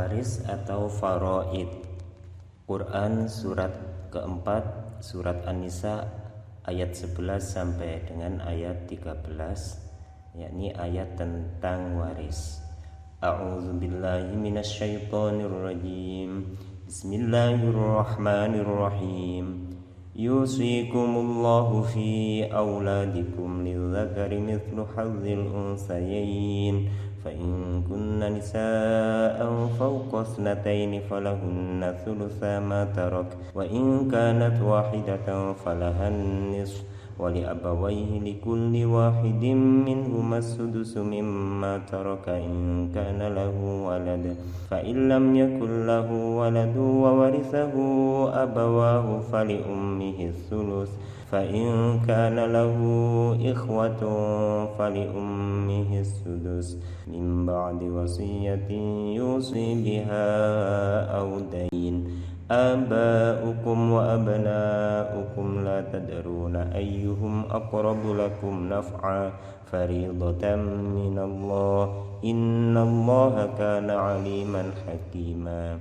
waris atau faraid. Quran surat keempat, surat An-Nisa ayat 11 sampai dengan ayat 13, yakni ayat tentang waris. A'udzubillahi minasyaitonirrajim. Bismillahirrahmanirrahim. Yusikumullahu fi auladikum lidzakari mithlu hazzil unsayayn. فإن كن نساء فوق اثنتين فلهن ثلثا ما ترك وإن كانت واحدة فلها النصف ولأبويه لكل واحد منهما السدس مما ترك إن كان له ولد فإن لم يكن له ولد وورثه أبواه فلأمه الثلث فإن كان له إخوة فلأمه السدس من بعد وصية يوصي بها أو دين آباؤكم وأبناؤكم لا تدرون أيهم أقرب لكم نفعا فريضة من الله إن الله كان عليما حكيما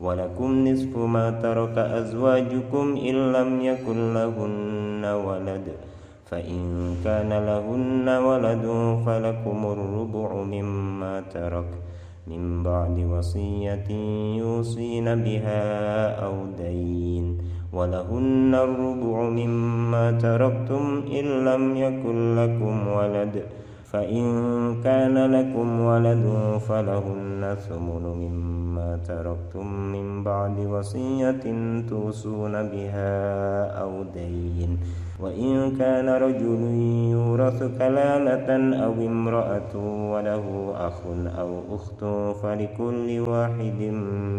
ولكم نصف ما ترك أزواجكم إن لم يكن لهن ولد فإن كان لهن ولد فلكم الربع مما ترك من بعد وصية يوصين بها أو دين ولهن الربع مما تركتم إن لم يكن لكم ولد فإن كان لكم ولد فلهن الثمن مما تركتم من بعد وصية توصون بها أو دين وإن كان رجل يورث كلالة أو امرأة وله أخ أو أخت فلكل واحد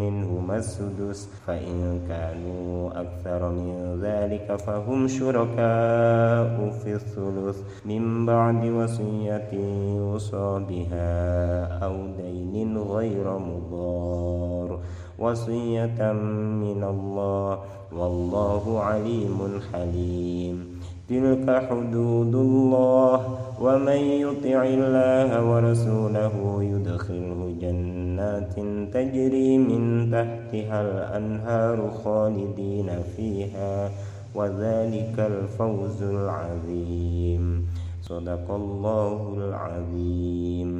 منهما السدس فإن كانوا أكثر من ذلك فهم شركاء في الثلث من بعد وصية يوصى بها أو دين غير مضار وصية من الله والله عليم حليم تلك حدود الله ومن يطع الله ورسوله يدخله جنات تجري من تحتها الأنهار خالدين فيها وذلك الفوز العظيم صدق الله العظيم.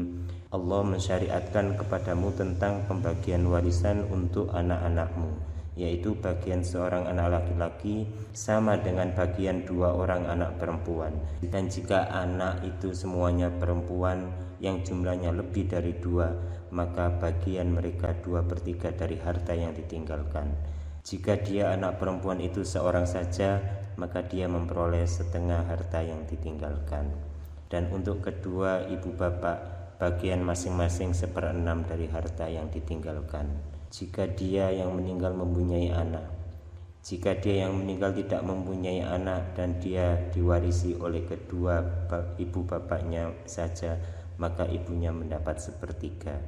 Allah mensyariatkan kepadamu tentang pembagian warisan untuk anak-anakmu, yaitu bagian seorang anak laki-laki sama dengan bagian dua orang anak perempuan. Dan jika anak itu semuanya perempuan yang jumlahnya lebih dari dua, maka bagian mereka 2/3 dari harta yang ditinggalkan. Jika dia anak perempuan itu seorang saja, maka dia memperoleh setengah harta yang ditinggalkan. Dan untuk kedua ibu bapak, bagian masing-masing 1/6 dari harta yang ditinggalkan. Jika dia yang meninggal mempunyai anak, jika dia yang meninggal tidak mempunyai anak dan dia diwarisi oleh kedua ibu bapaknya saja, maka ibunya mendapat 1/3.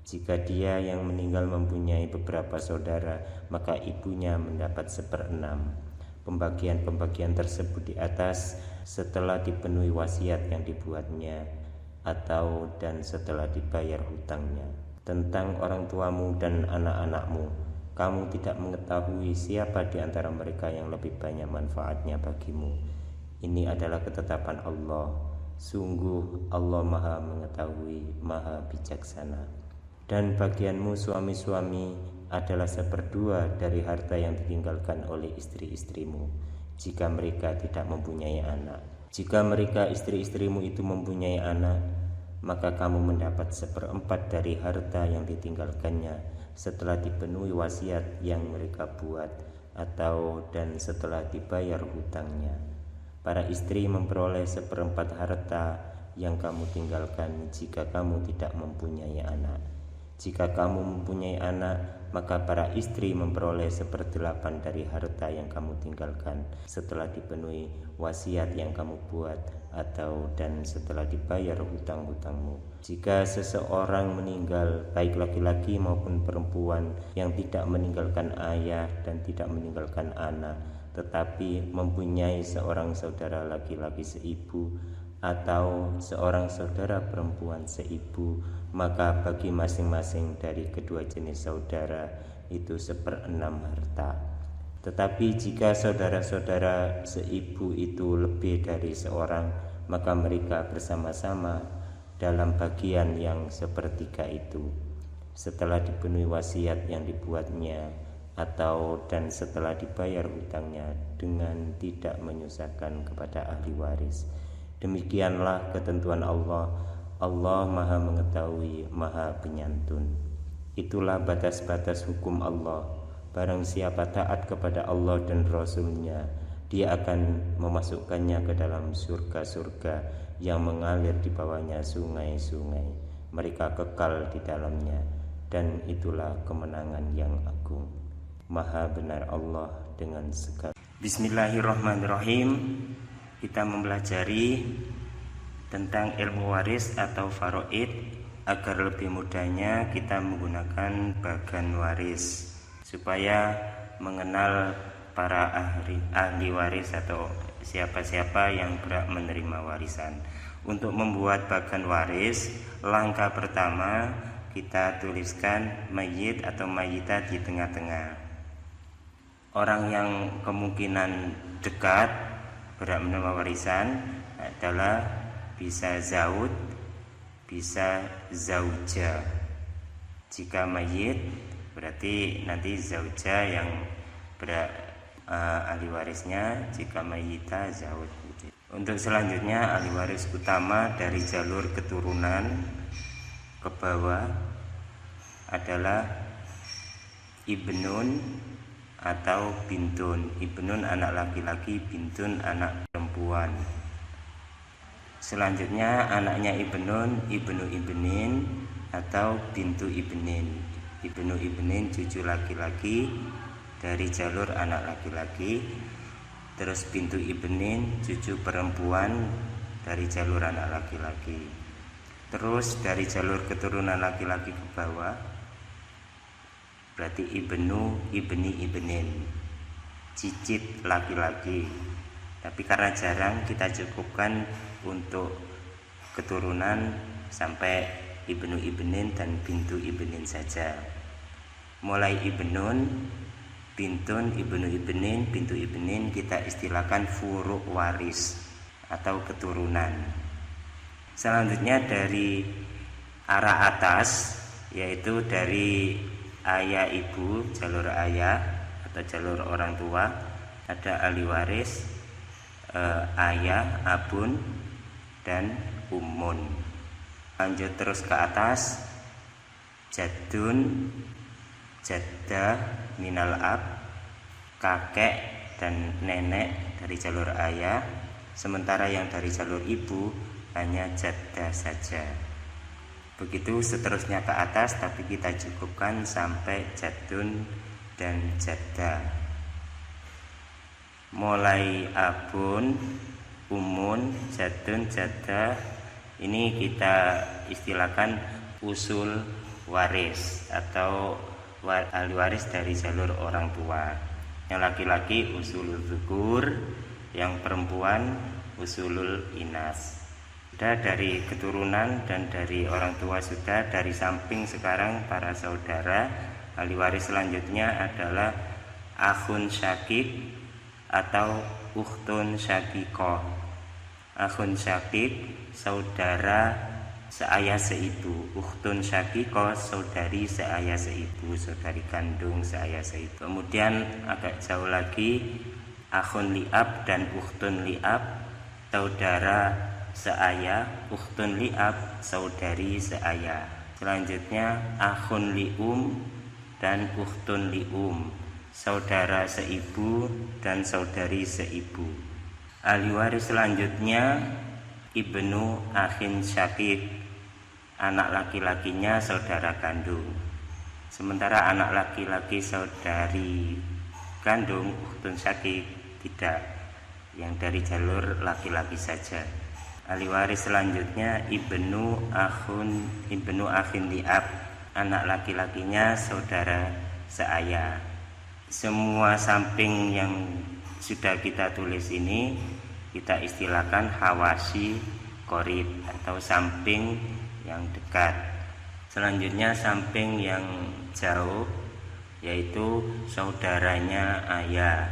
Jika dia yang meninggal mempunyai beberapa saudara, maka ibunya mendapat 1/6. Pembagian-pembagian tersebut di atas setelah dipenuhi wasiat yang dibuatnya atau dan setelah dibayar hutangnya. Tentang orang tuamu dan anak-anakmu, kamu tidak mengetahui siapa di antara mereka yang lebih banyak manfaatnya bagimu. Ini adalah ketetapan Allah. Sungguh Allah Maha mengetahui, Maha bijaksana. Dan bagianmu suami-suami adalah 1/2 dari harta yang ditinggalkan oleh istri-istrimu jika mereka tidak mempunyai anak. Jika mereka istri-istrimu itu mempunyai anak, maka kamu mendapat 1/4 dari harta yang ditinggalkannya setelah dipenuhi wasiat yang mereka buat atau dan setelah dibayar hutangnya. Para istri memperoleh 1/4 harta yang kamu tinggalkan jika kamu tidak mempunyai anak. Jika kamu mempunyai anak, maka para istri memperoleh 1/8 dari harta yang kamu tinggalkan setelah dipenuhi wasiat yang kamu buat atau dan setelah dibayar hutang-hutangmu. Jika seseorang meninggal, baik laki-laki maupun perempuan, yang tidak meninggalkan ayah dan tidak meninggalkan anak, tetapi mempunyai seorang saudara laki-laki seibu atau seorang saudara perempuan seibu, maka bagi masing-masing dari kedua jenis saudara itu 1/6 harta. Tetapi jika saudara-saudara seibu itu lebih dari seorang, maka mereka bersama-sama dalam bagian yang sepertiga itu, setelah dipenuhi wasiat yang dibuatnya dan setelah dibayar hutangnya dengan tidak menyusahkan kepada ahli waris. Demikianlah ketentuan Allah. Allah Maha Mengetahui, Maha Penyantun. Itulah batas-batas hukum Allah. Barang siapa taat kepada Allah dan Rasul-Nya, Dia akan memasukkannya ke dalam surga-surga yang mengalir di bawahnya sungai-sungai. Mereka kekal di dalamnya, dan itulah kemenangan yang agung. Maha benar Allah dengan segala. Bismillahirrahmanirrahim. Kita mempelajari tentang ilmu waris atau faraid. Agar lebih mudahnya kita menggunakan bagan waris supaya mengenal para ahli waris atau siapa-siapa yang berhak menerima warisan. Untuk membuat bagan waris, langkah pertama kita tuliskan mayyit atau mayyita di tengah-tengah. Orang yang kemungkinan dekat berhak menerima warisan adalah bisa zaud, bisa zauja. Jika mayyit berarti nanti zauja yang ahli warisnya, jika mayyita zaud. Untuk selanjutnya ahli waris utama dari jalur keturunan ke bawah adalah ibnun atau bintun. Ibnun anak laki-laki, bintun anak perempuan. Selanjutnya anaknya ibnun, ibnu ibnin atau bintu ibnin. Ibnu ibnin cucu laki-laki dari jalur anak laki-laki. Terus bintu ibnin cucu perempuan dari jalur anak laki-laki. Terus dari jalur keturunan laki-laki ke bawah berarti ibnu ibni ibnin, cicit laki-laki. Tapi karena jarang, kita cukupkan untuk keturunan sampai ibnu ibnin dan bintu ibnin saja. Mulai ibnun, bintun, ibnu ibnin, bintu ibnin kita istilahkan furu' waris atau keturunan. Selanjutnya dari arah atas, yaitu dari ayah ibu, jalur ayah atau jalur orang tua, ada ahli waris, ayah, abun, dan ummun. Lanjut terus ke atas, jadun, jaddah minal ab, kakek dan nenek dari jalur ayah. Sementara yang dari jalur ibu hanya jaddah saja. Begitu seterusnya ke atas, tapi kita cukupkan sampai jadun dan jaddah. Mulai abun, umun, jadun, jaddah, ini kita istilahkan usul waris atau ahli waris dari jalur orang tua. Yang laki-laki usulul dzukur, yang perempuan usulul inas. Sudah dari keturunan dan dari orang tua sudah, dari samping sekarang para saudara. Ahli waris selanjutnya adalah akhun syakik atau ukhtun syakikoh. Akhun syakik, saudara seayah seibu. Ukhtun syakikoh, saudari seayah seibu, saudari kandung seayah seibu. Kemudian agak jauh lagi, akhun li'ab dan ukhtun li'ab, saudara seayah. Ukhtun li'ab, saudari seayah. Selanjutnya akhun li'um dan ukhtun li'um, saudara seibu dan saudari seibu. Ahli waris selanjutnya ibnu akhin syakik, anak laki-lakinya saudara kandung. Sementara anak laki-laki saudari kandung ukhtun syakik tidak, yang dari jalur laki-laki saja. Ahli waris selanjutnya ibnu akhin li'ab, anak laki-lakinya saudara seayah. Semua samping yang sudah kita tulis ini kita istilahkan hawasi qorib atau samping yang dekat. Selanjutnya samping yang jauh, yaitu saudaranya ayah,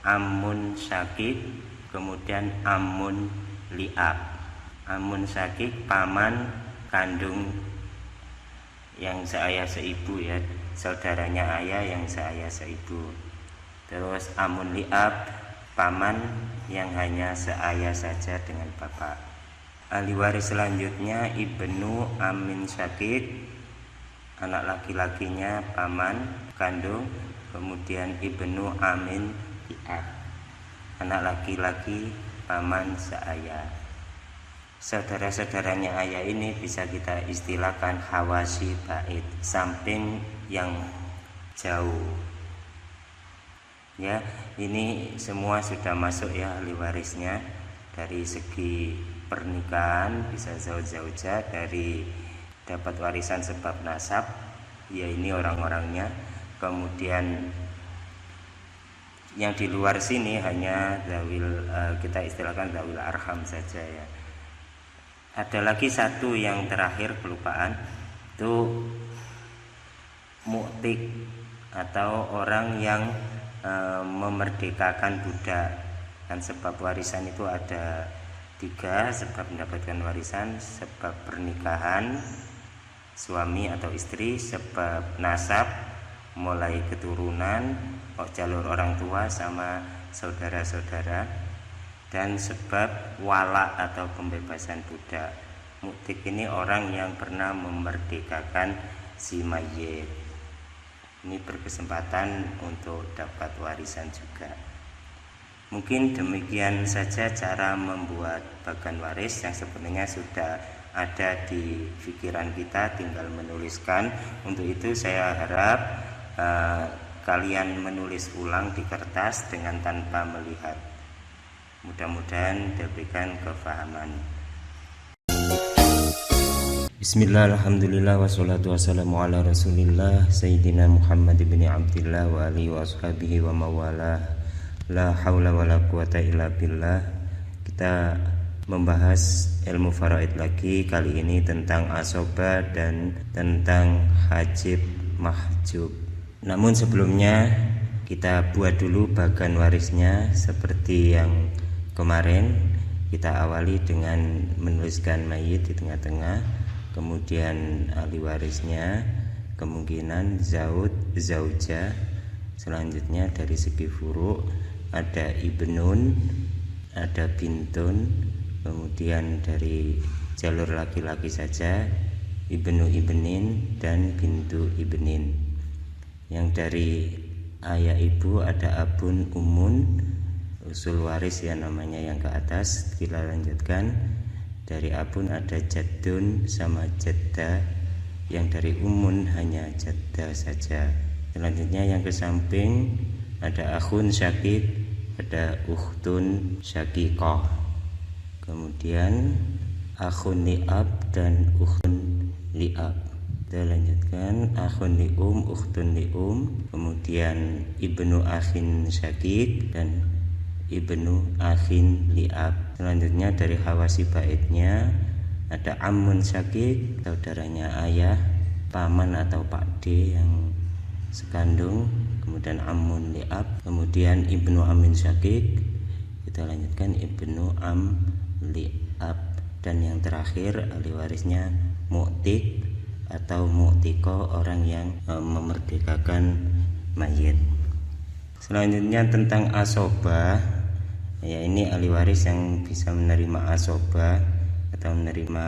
amun syakik, kemudian amun li'ab. Amun syakik paman kandung yang seayah seibu ya, saudaranya ayah yang seayah seibu. Terus amun li'ab paman yang hanya seayah saja dengan bapak. Ahli waris selanjutnya ibnu amin syakik, anak laki-lakinya paman kandung, kemudian ibnu amin li'ab, anak laki-laki paman seayah. Saudara-saudaranya ayah ini bisa kita istilahkan hawasi bait, samping yang jauh. Ya, ini semua sudah masuk ya ahli warisnya. Dari segi pernikahan bisa zauj-zaujah, dari dapat warisan sebab nasab, ya ini orang-orangnya. Kemudian yang di luar sini hanya zawil, kita istilahkan zawil arham saja ya. Ada lagi satu yang terakhir kelupaan, itu mu'tik atau orang yang memerdekakan budak. Dan sebab warisan itu ada 3 sebab mendapatkan warisan: sebab pernikahan suami atau istri, sebab nasab mulai keturunan, jalur orang tua sama saudara-saudara, dan sebab wala atau pembebasan budak. Mu'tik ini orang yang pernah memerdekakan si mayit. Ini berkesempatan untuk dapat warisan juga. Mungkin demikian saja cara membuat bagan waris yang sebenarnya sudah ada di pikiran kita, tinggal menuliskan. Untuk itu saya harap kalian menulis ulang di kertas dengan tanpa melihat. Mudah-mudahan diberikan kefahaman. Bismillah, alhamdulillah, wassalatu wassalamu ala rasulillah Sayyidina Muhammad ibn Abdillah wa alihi wa ashabihi wa mawalah. La hawla wa la quwata illa billah. Kita membahas ilmu faraid lagi, kali ini tentang asoba dan tentang hajib mahjub. Namun sebelumnya kita buat dulu bagan warisnya seperti yang kemarin. Kita awali dengan menuliskan mayit di tengah-tengah, kemudian ahli warisnya, kemungkinan zaud, zauja. Selanjutnya dari segi furu ada ibnun, ada bintun, kemudian dari jalur laki-laki saja ibnu ibnin dan bintu ibnin. Yang dari ayah ibu ada abun, umun, usul waris ya namanya yang ke atas. Kita lanjutkan. Dari abun ada jaddun sama jadda, yang dari umun hanya jadda saja. Selanjutnya yang ke samping ada akhun syakik, ada ukhtun syakikoh, kemudian akhun li'ab dan ukhtun li'ab. Kita lanjutkan akhun li'um, ukhtun li'um, kemudian ibnu akhin syakik dan ibnu akhin li'ab. Selanjutnya dari hawasi baitnya ada amun syakik, saudaranya ayah, paman atau pakde yang sekandung, kemudian amun li'ab, kemudian ibnu amin syakik. Kita lanjutkan ibnu am li'ab, dan yang terakhir ahli warisnya mu'tik atau mu'tiko, orang yang memerdekakan mayit. Selanjutnya tentang asobah, ya ini ahli waris yang bisa menerima asobah atau menerima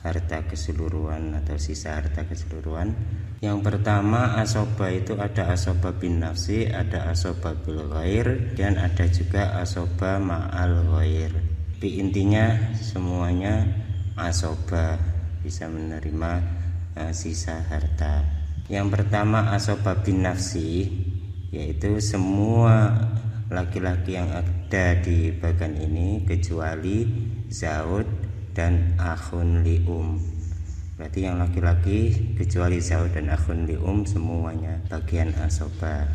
harta keseluruhan atau sisa harta keseluruhan. Yang pertama asobah itu ada asobah bin nafsi, ada asobah bil ghair, dan ada juga asobah ma'al ghair. Tapi intinya semuanya asobah bisa menerima sisa harta. Yang pertama asobah bin nafsi, yaitu semua laki-laki yang ada di bagan ini kecuali zaud dan akhun li'um. Berarti yang laki-laki kecuali zaud dan akhun li'um semuanya bagian asobah.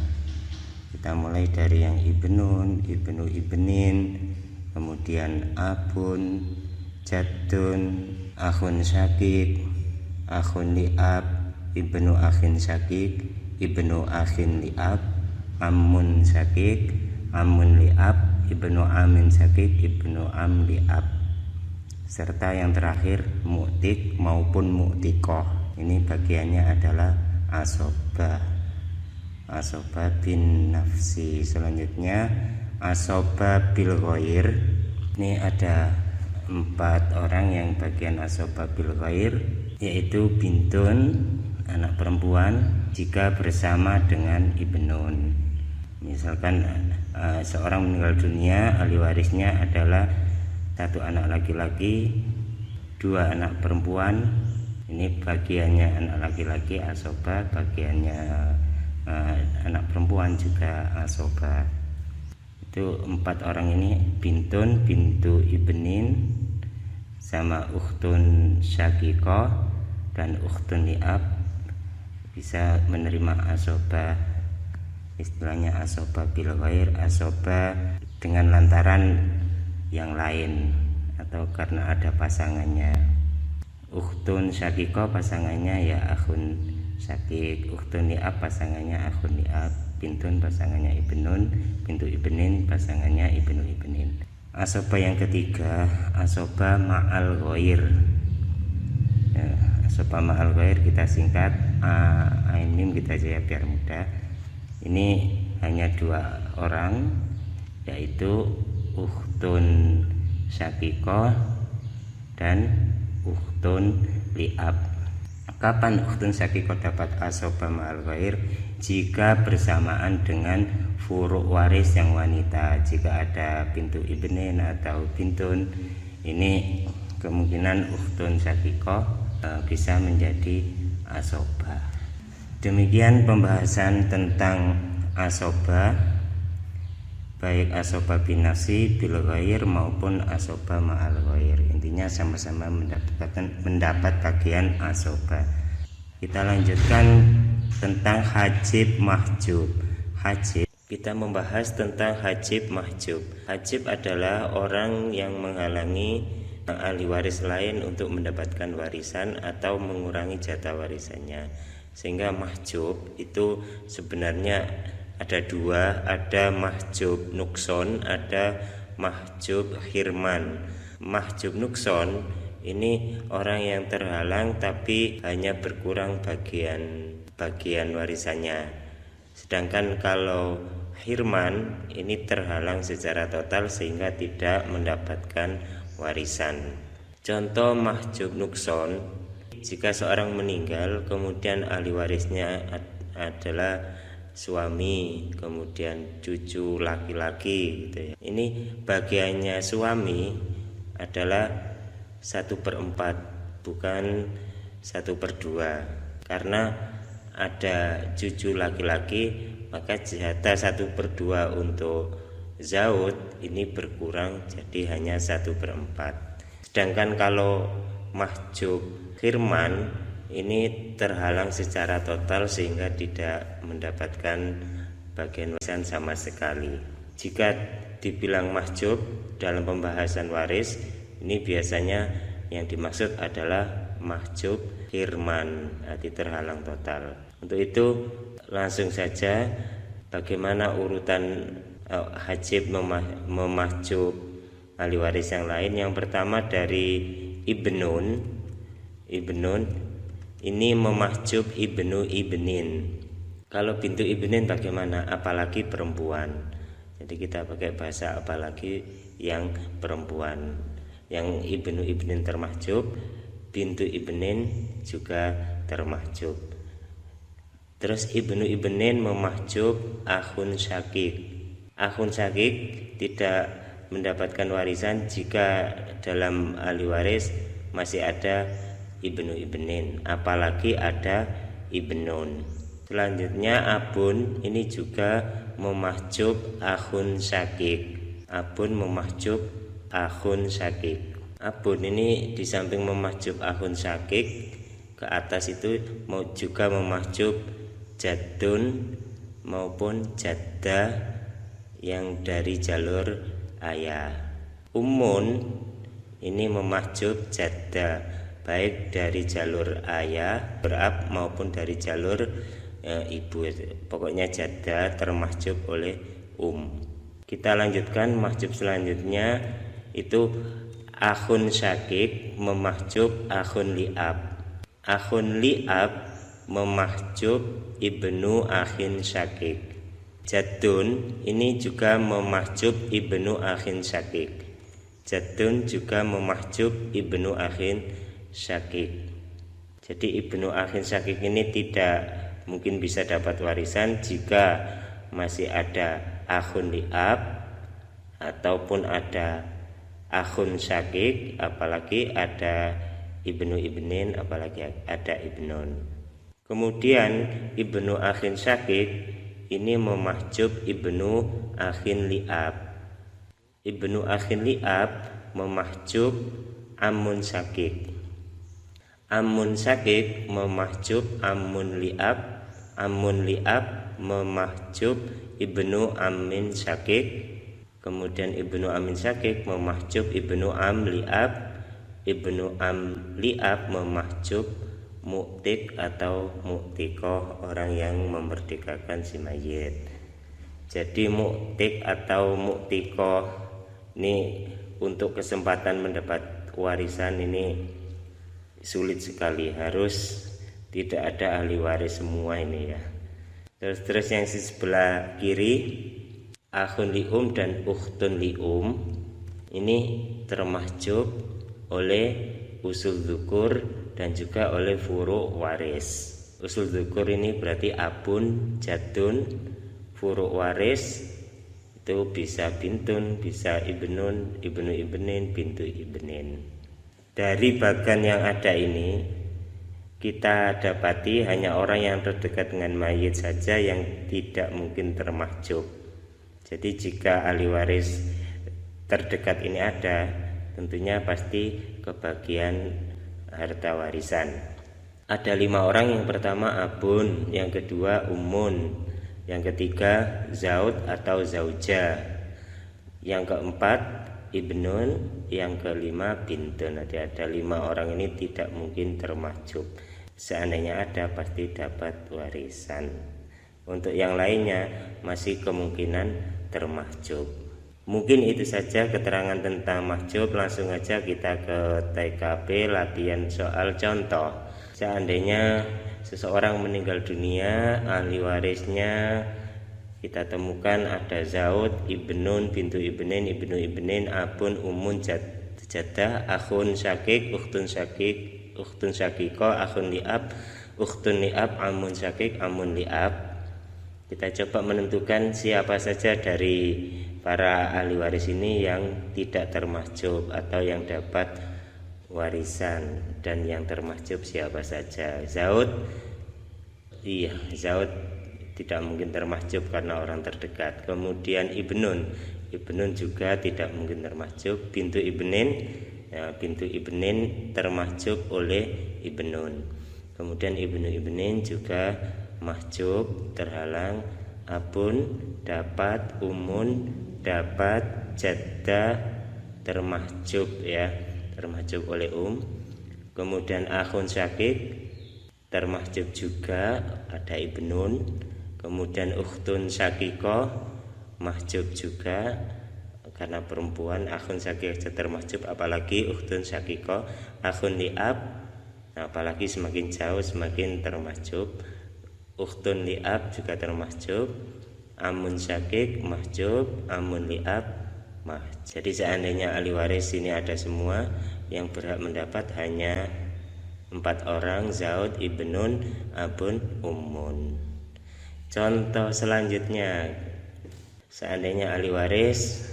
Kita mulai dari yang ibnun, ibnu ibnin, kemudian abun, jaddun, akhun syakik, akhun li'ab, ibnu akhin syakik, ibnu akhin li'ab, amun syakik, amun li'ab, ibnu amin syakik, ibnu am li'ab, serta yang terakhir mu'tik maupun mu'tikoh. Ini bagiannya adalah asobah, asobah bin nafsi. Selanjutnya asobah bil ghair. Ini ada 4 orang yang bagian asobah bil ghair, yaitu bintun, anak perempuan, jika bersama dengan ibnun. Misalkan seorang meninggal dunia, ahli warisnya adalah 1 anak laki-laki, 2 anak perempuan. Ini bagiannya anak laki-laki asobah, bagiannya anak perempuan juga asobah. Itu 4 orang ini, bintun, bintu ibnin, sama ukhtun syakikoh dan ukhtun li'ab, bisa menerima asobah. Istilahnya asobah bil ghair, asobah dengan lantaran yang lain atau karena ada pasangannya. Ukhtun syakikoh pasangannya ya akhun syakik, ukhtun li'ab pasangannya akhun li'ab, bintun pasangannya ibnun, bintu ibnin pasangannya ibnu ibnin. Asobah yang ketiga, asobah ma'al ghair. Ya, asobah ma'al ghair kita singkat ain mim kita aja ya biar mudah. Ini hanya 2 orang, yaitu ukhtun syakikoh dan ukhtun li'ab. Kapan ukhtun syakikoh dapat asobah ma'al ghair? Jika bersamaan dengan furuk waris yang wanita. Jika ada bintu ibnin atau bintun, ini kemungkinan ukhtun syakikoh bisa menjadi asobah. Demikian pembahasan tentang asobah, baik asobah bin nafsi bil ghair maupun asobah ma'al ghair. Intinya sama-sama mendapat bagian asobah. Kita lanjutkan tentang hajib mahjub. Hajib, kita membahas tentang hajib mahjub. Hajib adalah orang yang menghalangi ahli waris lain untuk mendapatkan warisan atau mengurangi jatah warisannya. Sehingga mahjub itu sebenarnya ada 2, ada mahjub nukson, ada mahjub hirman. Mahjub nukson ini orang yang terhalang tapi hanya berkurang bagian warisannya. Sedangkan kalau hirman ini terhalang secara total sehingga tidak mendapatkan warisan. Contoh mahjub nukson, jika seorang meninggal kemudian ahli warisnya adalah suami, kemudian cucu laki-laki gitu ya. Ini bagiannya suami adalah 1/4, bukan 1/2. Karena ada cucu laki-laki, maka jatah 1/2 untuk zaud ini berkurang jadi hanya 1/4. Sedangkan kalau mahjub hirman ini terhalang secara total sehingga tidak mendapatkan bagian warisan sama sekali. Jika dibilang mahjub dalam pembahasan waris, ini biasanya yang dimaksud adalah mahjub hirman, arti terhalang total. Untuk itu langsung saja bagaimana urutan hajib memahjub ahli waris yang lain. Yang pertama dari ibnun ini memahjub ibnu ibnin. Kalau bintu ibnin bagaimana? Apalagi perempuan. Jadi kita pakai bahasa apalagi yang perempuan. Yang ibnu ibnin termahjub, bintu ibnin juga termahjub. Terus ibnu ibnin memahjub akhun syakik. Akhun syakik tidak mendapatkan warisan jika dalam ahli waris masih ada ibnu ibnin, apalagi ada ibnun. Selanjutnya abun ini juga memahjub akhun syakik. Abun memahjub akhun syakik. Abun ini di samping memahjub akhun syakik, ke atas itu juga memahjub jaddun maupun jaddah yang dari jalur ayah. Umun ini memahjub jaddah, baik dari jalur ayah berab maupun dari jalur ibu. Pokoknya jadda termahjub oleh Kita lanjutkan mahjub selanjutnya, itu akhun syakik memahjub akhun li'ab. Akhun li'ab memahjub ibnu akhin syakik. Jaddun ini juga memahjub ibnu akhin syakik. Jaddun juga memahjub ibnu akhin syakik. Jadi ibnu akhin syakik ini tidak mungkin bisa dapat warisan jika masih ada akhun li'ab ataupun ada akhun syakik, apalagi ada ibnu ibnin, apalagi ada ibnun. Kemudian ibnu akhin syakik ini memahjub ibnu akhin li'ab. Ibnu akhin li'ab memahjub amun syakik. Amun syakik memahjub amun li'ab. Amun li'ab memahjub ibnu amin syakik. Kemudian ibnu amin syakik memahjub ibnu am li'ab. Ibnu am li'ab memahjub mu'tik atau mu'tikoh, orang yang memerdekakan si mayit. Jadi mu'tik atau mu'tikoh ini untuk kesempatan mendapat warisan ini sulit sekali, harus tidak ada ahli waris semua ini ya. Terus yang di sebelah kiri akhun li'um dan ukhtun li'um ini termahjub oleh usul dzukur dan juga oleh furu' waris. Usul dzukur ini berarti abun, jadun. Furu' waris itu bisa bintun, bisa ibnun, ibnu ibnin, bintu ibnin. Dari bagan yang ada ini kita dapati hanya orang yang terdekat dengan mayit saja yang tidak mungkin termahjub. Jadi jika ahli waris terdekat ini ada, tentunya pasti kebagian harta warisan. Ada 5 orang, yang pertama abun, yang kedua umun, yang ketiga zaud atau zauja, yang keempat ibnun, yang kelima bintun. Ada 5 orang ini tidak mungkin termahjub. Seandainya ada pasti dapat warisan. Untuk yang lainnya masih kemungkinan termahjub. Mungkin itu saja keterangan tentang mahjub. Langsung aja kita ke TKP latihan soal contoh. Seandainya seseorang meninggal dunia, ahli warisnya kita temukan ada zaud, ibnun, bintu ibnin, ibnu ibnin, abun, umun, jaddah, akhun syakik, ukhtun syakiko, akhun li'ab, ukhtun li'ab, amun syakik, amun li'ab. Kita coba menentukan siapa saja dari para ahli waris ini yang tidak termahjub atau yang dapat warisan, dan yang termahjub siapa saja. Zaud tidak mungkin termahjub karena orang terdekat. Kemudian ibnun juga tidak mungkin termahjub. Bintu ibnin termahjub oleh ibnun. Kemudian ibnu ibnin juga mahjub, terhalang. Abun dapat, umun dapat, jaddah termahjub ya, termahjub oleh Kemudian akhun syakik termahjub juga, ada ibnun. Kemudian ukhtun syakiko mahjub juga karena perempuan. Akhun syakik termahjub, apalagi ukhtun syakiko. Akhun li'ab, apalagi semakin jauh semakin termahjub. Ukhtun li'ab juga termahjub. Amun syakik mahjub, amun li'ab mahjub. Jadi seandainya ahli waris ini ada semua, yang berhak mendapat hanya 4 orang, zaud, ibnun, abun, umun. Contoh selanjutnya, seandainya ahli waris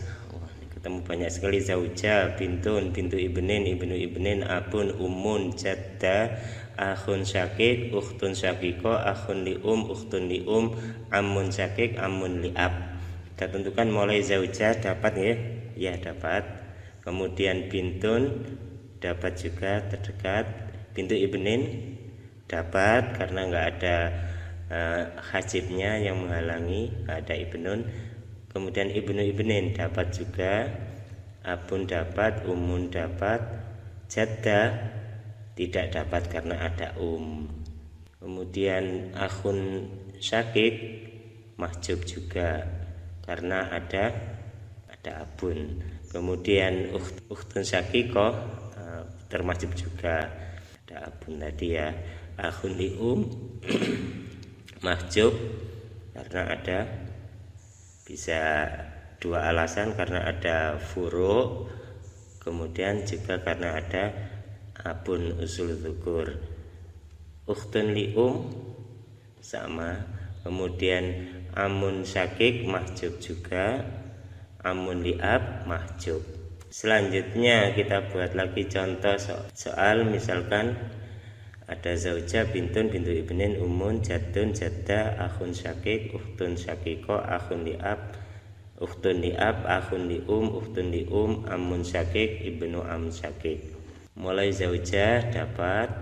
ketemu banyak sekali, zauja, bintun, bintu ibnin, ibnu ibnin, abun, umun, jaddah, akhun syakik, ukhtun syakiko, akhun li'um, ukhtun li'um, amun syakik, amun li'ab. Kita tentukan mulai zauja dapat ya dapat. Kemudian bintun dapat juga terdekat. Bintu ibnin dapat karena nggak ada hajibnya yang menghalangi, ada ibnun. Kemudian ibnu ibnin dapat juga. Abun dapat, umun dapat, jaddah tidak dapat karena ada Kemudian akhun syakik mahjub juga karena ada abun. Kemudian ukhtun syakikoh termahjub juga ada abun tadi ya. Akhun li mahjub karena ada, bisa dua alasan, karena ada furu, kemudian juga karena ada abun usul dzukur. Ukhtun li sama, kemudian amun syakik mahjub juga, amun li'ab mahjub. Selanjutnya kita buat lagi contoh soal, misalkan ada zaujah, bintun, bintu ibnin, umun, jadun, jaddah, akhun syakik, ukhtun syakiko, akhun li'ab, ukhtun li'ab, akhun li'um, ukhtun li'um, amun syakik, ibnu am syakik. Mulai zaujah dapat,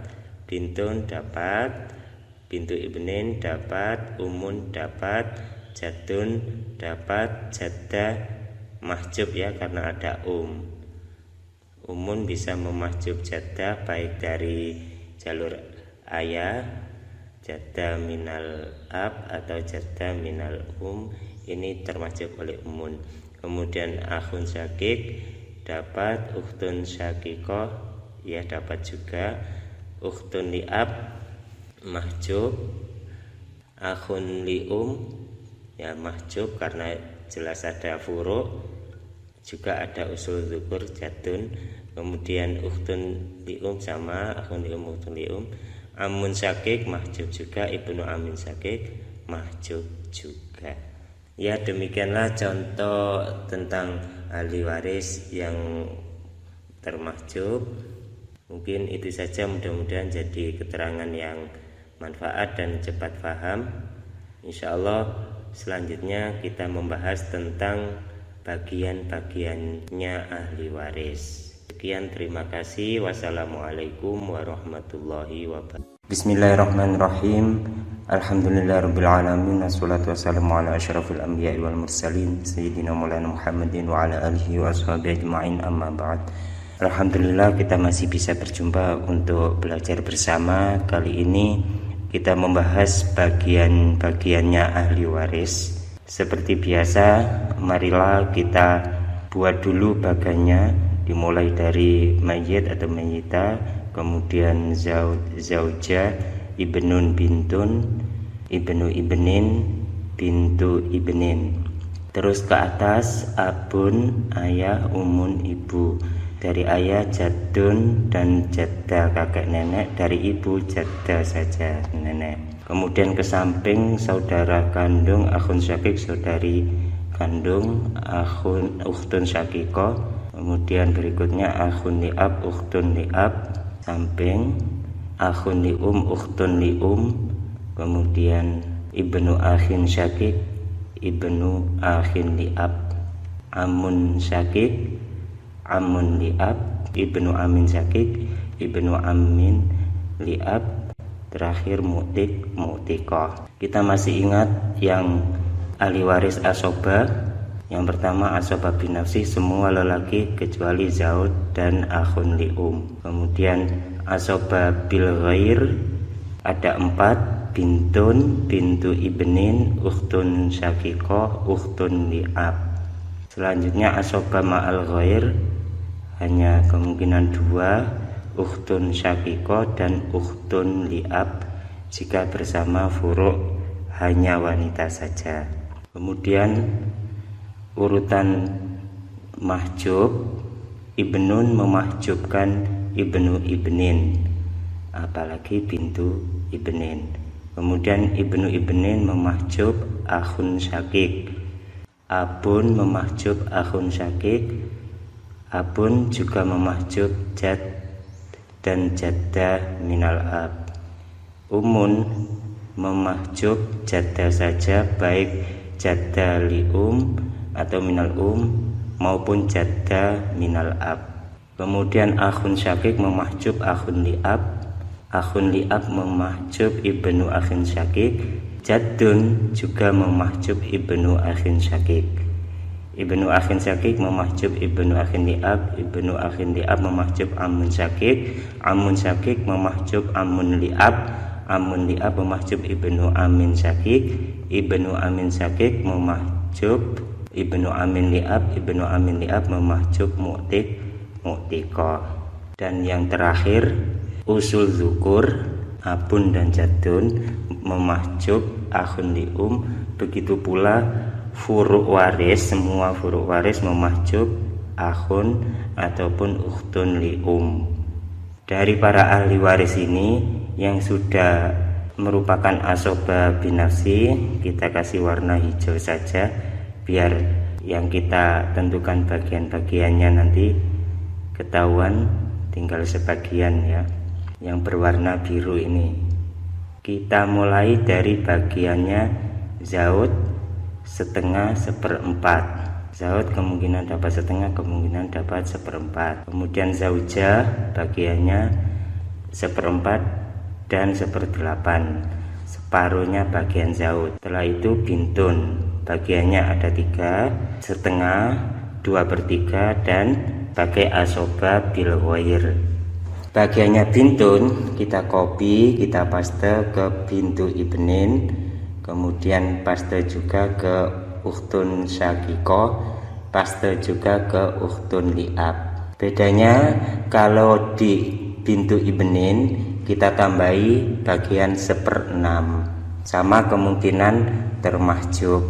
bintun dapat, bintu ibnin dapat, umun dapat, jadun dapat, jaddah mahjub ya karena ada umun bisa memahjub jaddah baik dari jalur ayah, jaddah minal ab atau jaddah minal ini termahjub oleh umun. Kemudian akhun syakik dapat, ukhtun syakikoh ya dapat juga, ukhtun li'ab mahjub, akhun li'um ya mahjub karena jelas ada furu, juga ada usul dzukur jadun. Kemudian ukhtun li'um sama, akhun li'um, ukhtun li'um, amun syakik mahjub juga, ibnu amin syakik mahjub juga. Ya demikianlah contoh tentang ahli waris yang termahjub. Mungkin itu saja, mudah-mudahan jadi keterangan yang manfaat dan cepat paham. Insyaallah selanjutnya kita membahas tentang bagian-bagiannya ahli waris. Sekian, terima kasih. Wassalamualaikum warahmatullahi wabarakatuh. Bismillahirrahmanirrahim. Alhamdulillahirabbil alamin, wassalatu wassalamu ala asyrafil anbiya'i wal mursalin sayyidina maulana Muhammadin wa ala alihi wa ashabihi ajma'in, amma ba'd. Alhamdulillah kita masih bisa berjumpa untuk belajar bersama. Kali ini kita membahas bagian-bagiannya ahli waris. Seperti biasa, marilah kita buat dulu bagiannya, dimulai dari mayyit atau mayyita, kemudian zaujah, ibnun bintun, ibnu ibnin, bintu ibnin. Terus ke atas abun, ayah, umun, ibu. Dari ayah jadun dan jaddah kakek nenek, dari ibu jaddah saja nenek. Kemudian ke samping saudara kandung, akhun syakik saudari kandung, ukhtun syakiko. Kemudian berikutnya akhun li'ab, ukhtun li'ab, samping akhun li'um, ukhtun li'um. Kemudian ibnu akhin syakik, ibnu akhin li'ab, amun syakik, amun li'ab, ibnu amin syakik, ibnu amin li'ab, terakhir mu'tik, mu'tikoh. Kita masih ingat yang ahli waris asoba. Yang pertama asoba binafsi, semua lelaki kecuali zaud dan akhun li'um. Kemudian asoba bil ghair ada 4, bintun, bintu ibnin, ukhtun syakikoh, ukhtun li'ab. Selanjutnya asoba ma'al ghair hanya kemungkinan 2, ukhtun syakiko dan ukhtun li'ab. Jika bersama furu' hanya wanita saja. Kemudian urutan mahjub, ibnun memahjubkan ibnu ibnin, apalagi bintu ibnin. Kemudian ibnu ibnin memahjub akhun syakik, abun memahjub akhun syakik, abun juga memahjub jad dan jaddah minal ab. Umun memahjub jaddah saja, baik jaddah li'um atau minal maupun jaddah minal ab. Kemudian akhun syakik memahjub akhun li'ab, akhun li'ab memahjub ibnu akhin syakik, jadun juga memahjub ibnu akhin syakik. ibnu akhin syakik memahjub ibnu akhin li'ab, ibnu akhin li'ab memahjub amun syakik memahjub amun li'ab memahjub ibnu amin syakik, ibnu amin syakik memahjub ibnu amin li'ab memahjub mu'tiqah. Dan yang terakhir usul zukur abun dan jadun memahjub akhun li'um. Begitu pula furuk waris, semua furuk waris memahjub akhun ataupun ukhtun li'um. Dari para ahli waris ini yang sudah merupakan asoba binafsi, kita kasih warna hijau saja biar yang kita tentukan bagian-bagiannya nanti ketahuan, tinggal sebagian ya yang berwarna biru ini. Kita mulai dari bagiannya zaud setengah seperempat. Zaud kemungkinan dapat setengah, kemungkinan dapat seperempat. Kemudian zaujah bagiannya seperempat dan seperdelapan, separuhnya bagian zaud. Setelah itu bintun bagiannya ada 3, setengah, 2/3 dan pakai asoba bil ghair. Bagiannya bintun kita copy, kita paste ke bintu ibnin, kemudian paste juga ke ukhtun syakikoh, paste juga ke ukhtun li'ab. Bedanya kalau di bintu ibnin kita tambahi bagian 1/6, sama kemungkinan termahjub.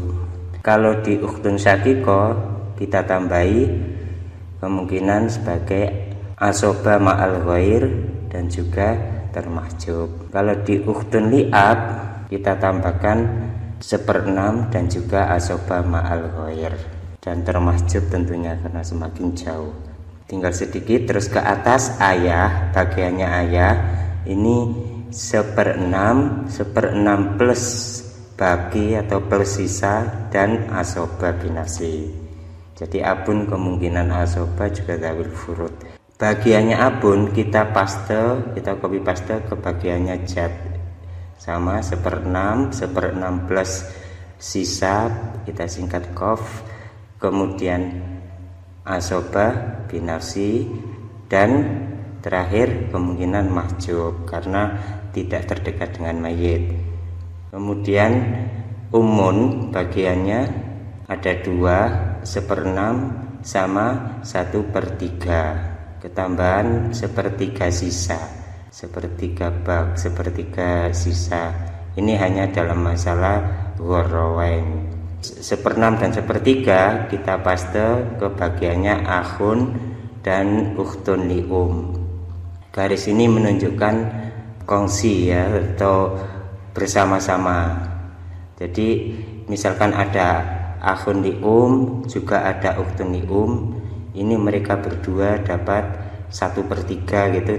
Kalau di ukhtun syakikoh kita tambahi kemungkinan sebagai asoba ma'al ghair dan juga termahjub. Kalau di ukhtun li'ab kita tambahkan 1/6 dan juga asoba ma'al ghair dan termahjub tentunya karena semakin jauh. Tinggal sedikit terus ke atas ayah, bagiannya ayah ini 1/6 plus bagi atau plus sisa dan asoba binafsi. Jadi abun kemungkinan asoba juga dzawil furud. Bagiannya abun kita copy paste ke bagiannya jad, sama 1/6 plus sisa kita singkat kof, kemudian asoba binafsi dan terakhir kemungkinan mahjub karena tidak terdekat dengan mayit. Kemudian umun bagiannya ada 2, 1/6 sama 1/3, ketambahan 1/3 sisa, 1/3 sisa. Ini hanya dalam masalah ghorrawain. 1/6 dan 1/3 kita paste ke bagiannya akhun dan ukhtun li'um. Garis ini menunjukkan kongsi ya atau bersama-sama. Jadi misalkan ada akhun li'um juga ada ukhtun li'um, ini mereka berdua dapat 1/3 gitu,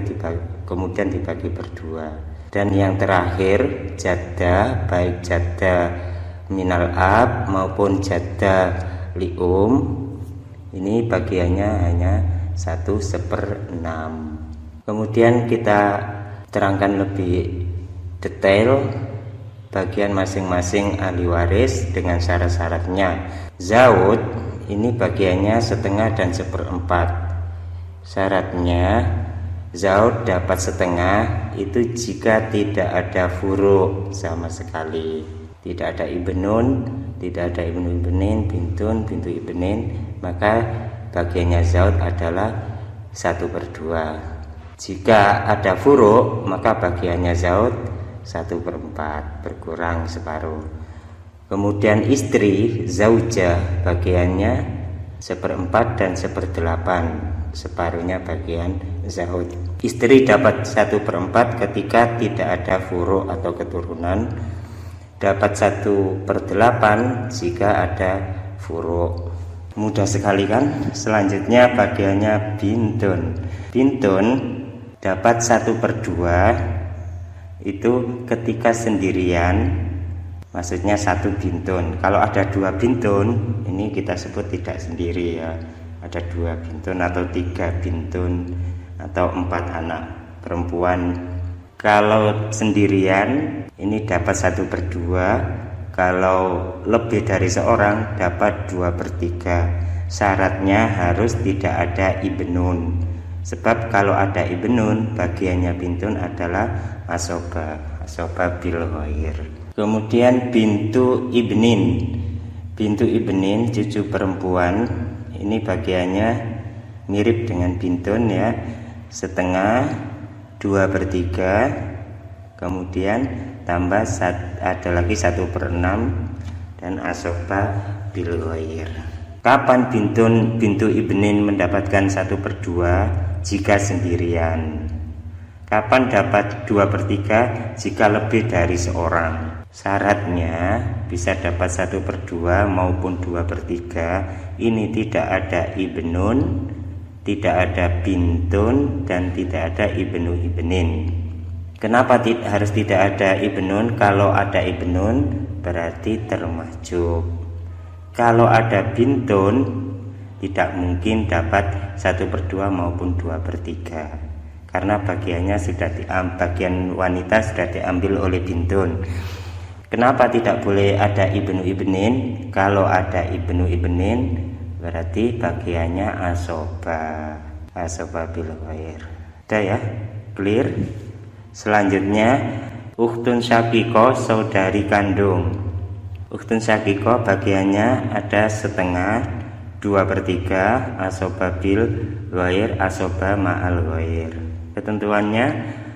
kemudian dibagi berdua. Dan yang terakhir jadda, baik jadda minal ab maupun jadda li'um, ini bagiannya hanya 1/6. Kemudian kita terangkan lebih detail bagian masing-masing ahli waris dengan syarat-syaratnya. Zaud ini bagiannya setengah dan 1/4. Syaratnya zaud dapat setengah itu jika tidak ada furu sama sekali, tidak ada ibnun, tidak ada ibnu ibnin, bintun, bintu ibnin, maka bagiannya zaud adalah 1/2. Jika ada furu maka bagiannya zaud 1/4, berkurang separuh. Kemudian istri zaujah bagiannya 1/4 dan 1/8, separuhnya bagian zaud. Istri dapat 1/4 ketika tidak ada furu atau keturunan, dapat 1/8 jika ada furu. Mudah sekali kan? Selanjutnya bagiannya bintun. Bintun dapat 1/2 itu ketika sendirian, maksudnya 1 bintun. Kalau ada 2 bintun, ini kita sebut tidak sendiri ya. Ada 2 bintun atau 3 bintun atau 4 anak perempuan. Kalau sendirian ini dapat 1/2 kalau lebih dari seorang dapat 2/3. Syaratnya harus tidak ada ibnun, sebab kalau ada ibnun bagiannya bintun adalah asoba bil ghair. Kemudian bintu ibnin, cucu perempuan, ini bagiannya mirip dengan bintun ya, setengah 2/3, kemudian tambah ada lagi 1/6 dan asoba bil ghair. Kapan bintu ibnin mendapatkan 1/2? Jika sendirian. Kapan dapat 2/3? Jika lebih dari seorang. Syaratnya bisa dapat 1/2 maupun 2/3. Ini tidak ada ibnun, tidak ada bintun, dan tidak ada ibnu ibnin. Kenapa harus tidak ada ibnun? Kalau ada ibnun berarti termahjub. Kalau ada bintun tidak mungkin dapat 1/2 maupun 2/3, karena bagiannya bagian wanita sudah diambil oleh bintun. Kenapa tidak boleh ada ibnu ibnin? Kalau ada ibnu ibnin berarti bagiannya asoba bil ghair. Udah ya, clear? Selanjutnya ukhtun syaqiqah, saudari kandung. Ukhtun syaqiqah bagiannya ada setengah 2/3 asoba bil ghair, asoba ma'al ghair. Ketentuannya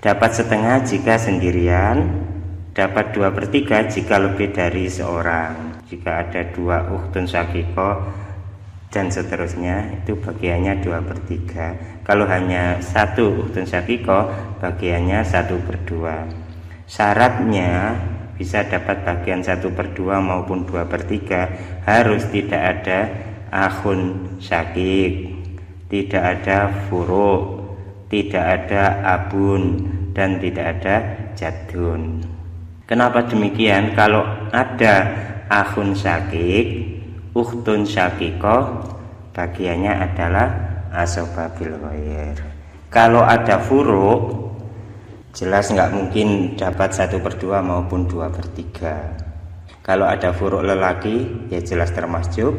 dapat setengah jika sendirian, dapat 2/3 jika lebih dari seorang. Jika ada 2 ukhtun syaqiqah dan seterusnya, itu bagiannya 2/3. Kalau hanya 1 ukhtun syaqiqah bagiannya 1/2. Syaratnya bisa dapat bagian 1/2 maupun 2/3 harus tidak ada akhun syaqiq, tidak ada furu', tidak ada abun, dan tidak ada jaddun. Kenapa demikian? Kalau ada akhun syaqiq, ukhtun syaqiqah bagiannya adalah asoba bil ghair. Kalau ada furu', jelas nggak mungkin dapat 1/2 maupun 2/3. Kalau ada furu' lelaki ya jelas termasjub.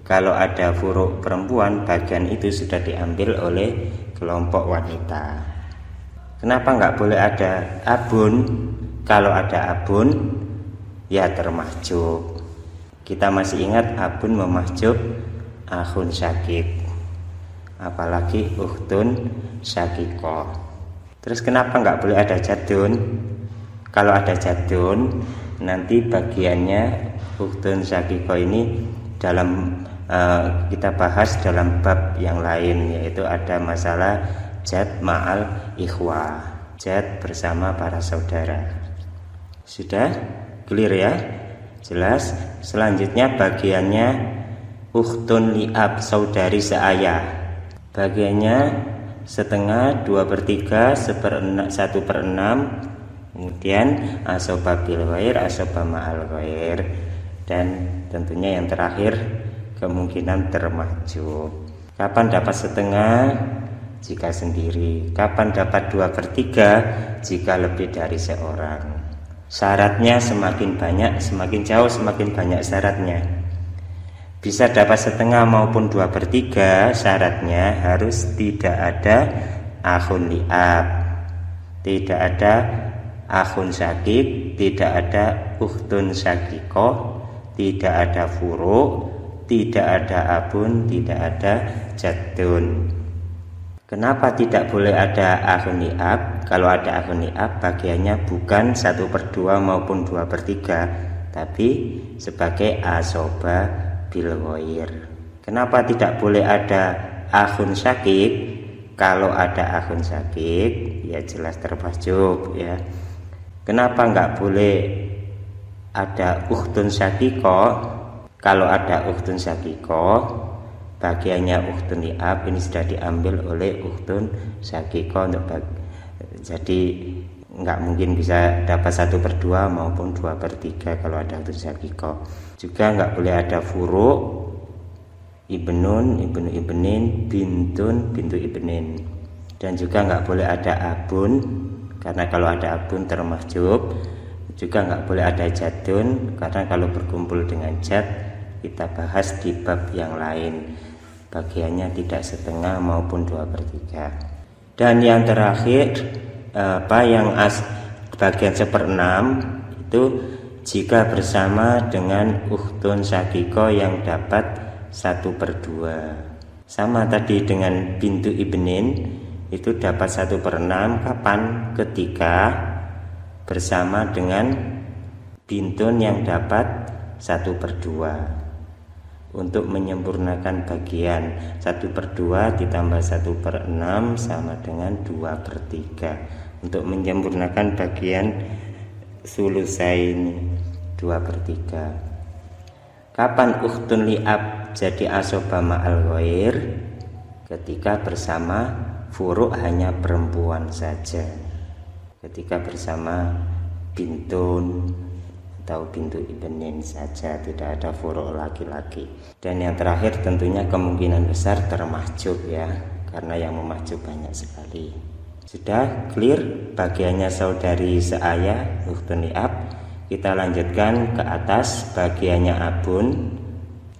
Kalau ada furu' perempuan, bagian itu sudah diambil oleh kelompok wanita. Kenapa nggak boleh ada abun? Kalau ada abun ya termasjub. Kita masih ingat abun memahjub akhun syaqiq, apalagi ukhtun syaqiqah. Terus kenapa nggak boleh ada jaddun? Kalau ada jaddun nanti bagiannya ukhtun syaqiqah ini kita bahas dalam bab yang lain, yaitu ada masalah jad ma'al ikhwah, jad bersama para saudara. Sudah clear ya? Jelas. Selanjutnya bagiannya ukhtun li'ab, saudari seayah. Bagiannya setengah, 2/3, 1/6, kemudian asoba bil ghair, asoba ma'al ghair, dan tentunya yang terakhir kemungkinan termahjub. Kapan dapat setengah? Jika sendiri. Kapan dapat 2/3? Jika lebih dari seorang. Syaratnya semakin banyak, semakin jauh semakin banyak syaratnya. Bisa dapat setengah maupun 2/3, syaratnya harus tidak ada akhun li'ab, tidak ada akhun syaqiq, tidak ada ukhtun syaqiqah, tidak ada furu', tidak ada abun, tidak ada jaddun. Kenapa tidak boleh ada akhun li'ab? Kalau ada akhun li'ab bagiannya bukan 1/2 maupun 2/3, tapi sebagai asoba bil ghair. Kenapa tidak boleh ada akhun syaqiq? Kalau ada akhun syaqiq ya jelas termahjub ya. Kenapa nggak boleh ada ukhtun syaqiqah? Kalau ada ukhtun syaqiqah bagiannya ukhtun li'ab ini sudah diambil oleh ukhtun syaqiqah jadi nggak mungkin bisa dapat 1/2 maupun 2/3 kalau ada ukhtun syaqiqah. Juga nggak boleh ada furu', ibnun, ibnu ibnin, bintun, bintu ibnin, dan juga nggak boleh ada abun, karena kalau ada abun termahjub. Juga nggak boleh ada jadun, karena kalau berkumpul dengan jad kita bahas di bab yang lain, bagiannya tidak setengah maupun 2/3. Dan yang terakhir bagian 1/6 itu jika bersama dengan ukhtun syakiko yang dapat 1/2. Sama tadi dengan bintu ibnin itu dapat 1/6 kapan? Ketika bersama dengan bintun yang dapat 1/2. Untuk menyempurnakan bagian 1/2 ditambah 1/6 sama dengan 2/3. Untuk menyempurnakan bagian sulusain 2/3. Kapan ukhtun li'ab jadi asoba ma'al ghair? Ketika bersama furu' hanya perempuan saja. Ketika bersama bintun atau bintu ibnin saja, tidak ada furu' laki-laki. Dan yang terakhir tentunya kemungkinan besar termahjub ya, karena yang memahjub banyak sekali. Sudah clear bagiannya saudari seayah ukhtun li'ab. Kita lanjutkan ke atas bagiannya abun.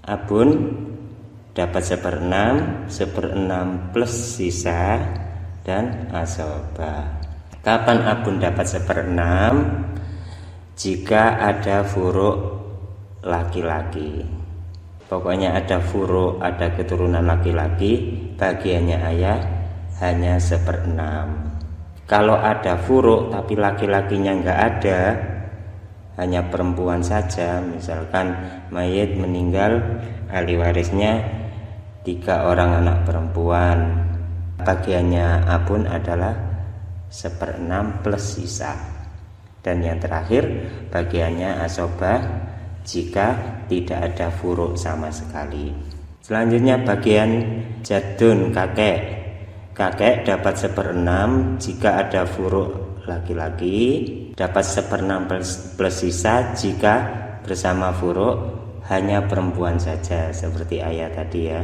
Abun dapat 1/6, 1/6 plus sisa dan asoba. Kapan abun dapat 1/6? Jika ada furu' laki-laki. Pokoknya ada furu', ada keturunan laki-laki, bagiannya ayah hanya 1/6. Kalau ada furu' tapi laki-lakinya nggak ada, hanya perempuan saja, misalkan mayit meninggal, ahli warisnya 3 orang anak perempuan, bagiannya abun adalah 1/6 plus sisa. Dan yang terakhir bagiannya asobah jika tidak ada furu' sama sekali. Selanjutnya bagian jadun kakek. Kakek dapat 1/6 jika ada furu' laki-laki, dapat 1/6 plus sisa jika bersama furu' hanya perempuan saja seperti ayat tadi ya.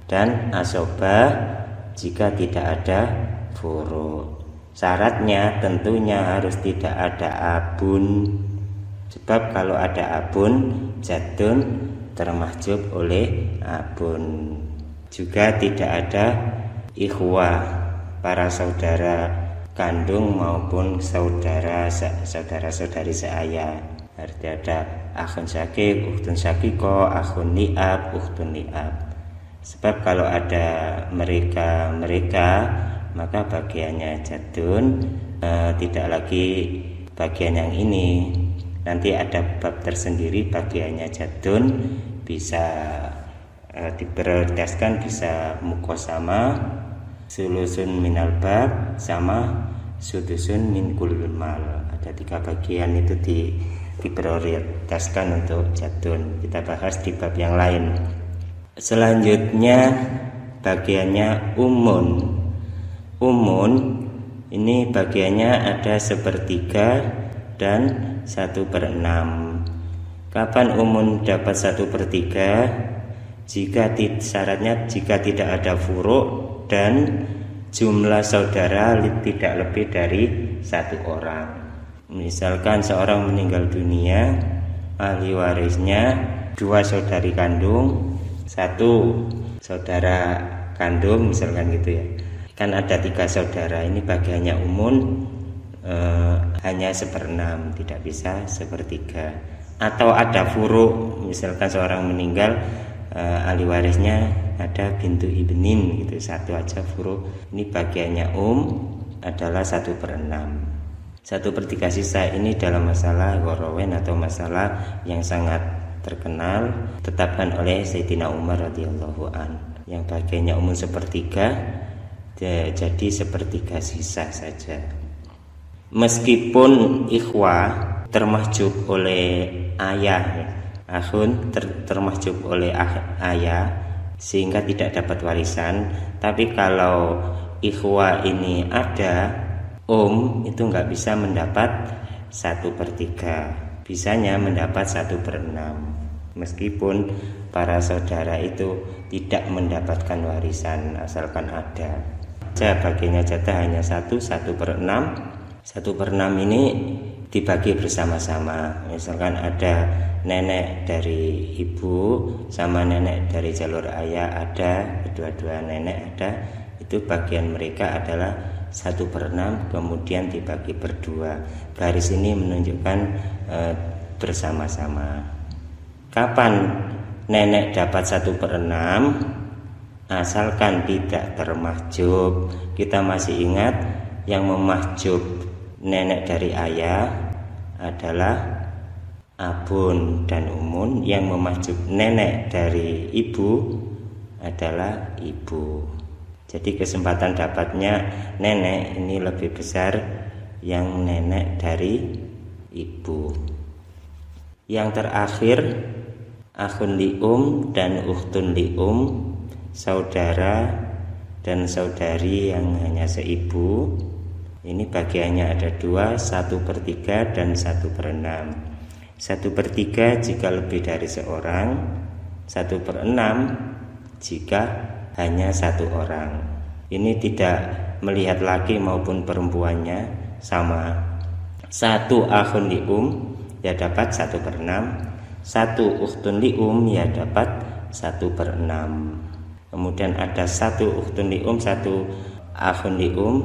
Dan asobah jika tidak ada furu'. Syaratnya tentunya harus tidak ada abun, sebab kalau ada abun jadun termahjub oleh abun. Juga tidak ada ikhwah, para saudara kandung maupun saudara-saudari seayah. Arti ada akhun syakik, ukhtun syakiko, akhun li'ab, ukhtun li'ab. Sebab kalau ada mereka maka bagiannya jadun, tidak lagi bagian yang ini. Nanti ada bab tersendiri bagiannya jadun, bisa diprioritaskan, bisa mukosama, sulusun minal bab sama sudusun min kulil mal. Ada 3 bagian itu diprioritaskan untuk jadun. Kita bahas di bab yang lain. Selanjutnya bagiannya umun. Umun ini bagiannya ada 1/3 dan 1/6. Kapan umun dapat 1/3? Syaratnya jika tidak ada furu' dan jumlah saudara tidak lebih dari 1 orang. Misalkan seorang meninggal dunia, ahli warisnya 2 saudari kandung, 1 saudara kandung, misalkan gitu ya. Kan ada 3 saudara, ini bagiannya umun hanya 1/6, tidak bisa 1/3. Atau ada furu', misalkan seorang meninggal, ahli warisnya ada bintu ibnin gitu, 1 aja furu', ini bagiannya adalah 1/6. 1/3 sisa ini dalam masalah ghorowen atau masalah yang sangat terkenal tetapkan oleh Sayyidina Umar radhiyallahu an, yang bagiannya 1/3 jadi 1/3 sisa saja. Meskipun ikhwah termahjub oleh ayah, akhun termahjub oleh ayah sehingga tidak dapat warisan, tapi kalau ikhwah ini ada itu nggak bisa mendapat 1/3, bisanya mendapat 1/6. Meskipun para saudara itu tidak mendapatkan warisan asalkan ada. Bagiannya jatah hanya 1/6. 1/6 ini dibagi bersama-sama. Misalkan ada nenek dari ibu sama nenek dari jalur ayah, ada kedua-dua nenek ada, itu bagian mereka adalah 1/6, kemudian dibagi berdua. Garis ini menunjukkan bersama-sama. Kapan nenek dapat 1/6? Asalkan tidak termahjub. Kita masih ingat yang memahjub nenek dari ayah adalah abun dan umun, yang memahjub nenek dari ibu adalah ibu. Jadi kesempatan dapatnya nenek ini lebih besar yang nenek dari ibu. Yang terakhir, akhun lium dan ukhtun lium, saudara dan saudari yang hanya seibu. Ini bagiannya ada 2, 1/3 dan 1/6. 1/3 jika lebih dari seorang, 1/6 jika hanya satu orang. Ini tidak melihat laki maupun perempuannya, sama. 1 akhun lium ya dapat 1/6, 1 ukhtun lium ya dapat 1/6. Kemudian ada 1 ukhtun lium, 1 akhun lium,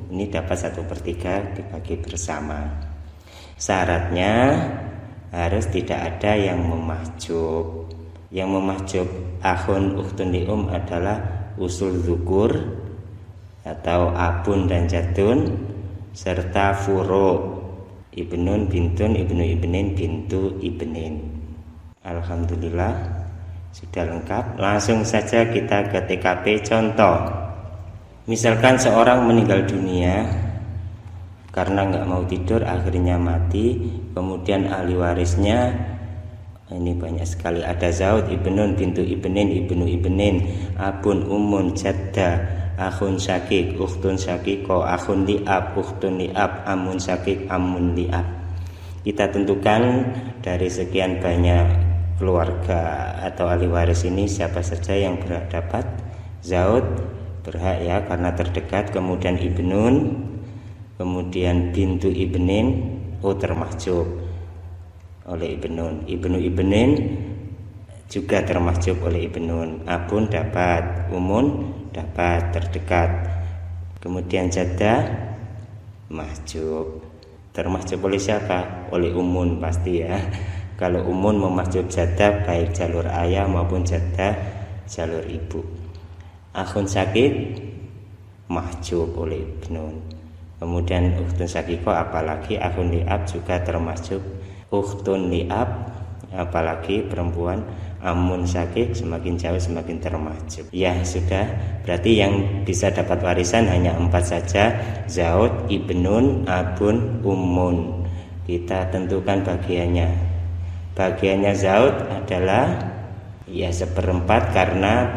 ini dapat 1/3 dibagi bersama. Syaratnya harus tidak ada yang memahjub. Yang memahjub akhun ukhtun lium adalah usul zukur atau abun dan jadun, serta furo, ibnun, bintun, ibnu ibnin, bintu ibnin. Alhamdulillah sudah lengkap. Langsung saja kita ke TKP contoh. Misalkan seorang meninggal dunia karena nggak mau tidur, akhirnya mati. Kemudian ahli warisnya ini banyak sekali, ada zaud, ibnun, bintu ibnin, ibnu ibnin, abun, umun, jadda, akhun syakik, ukhtun syakiko, akhun li'ab, ukhtun li'ab, amun syakik, amun li'ab. Kita tentukan dari sekian banyak keluarga atau ahli waris ini siapa saja yang berhak dapat. Zaud berhak ya karena terdekat, kemudian ibnun, kemudian bintu ibnin, termahjub oleh ibnun, ibnu ibnin juga termahjub oleh ibnun, abun dapat, umun dapat terdekat, kemudian jaddah mahjub. Termahjub oleh siapa? Oleh umun pasti ya. Kalau umun memahjub jaddah baik jalur ayah maupun jaddah jalur ibu. Akhun sakit mahjub oleh ibnun. Kemudian ukhtun sakiko, apalagi akhun li'ab juga termahjub. Ukhtun li'ab apalagi perempuan, amun sakik semakin jauh semakin termahjub. Ya sudah, berarti yang bisa dapat warisan hanya 4 saja, zaud, ibnun, abun, umun. Kita tentukan bagiannya. Bagiannya zaud adalah ya 1/4 karena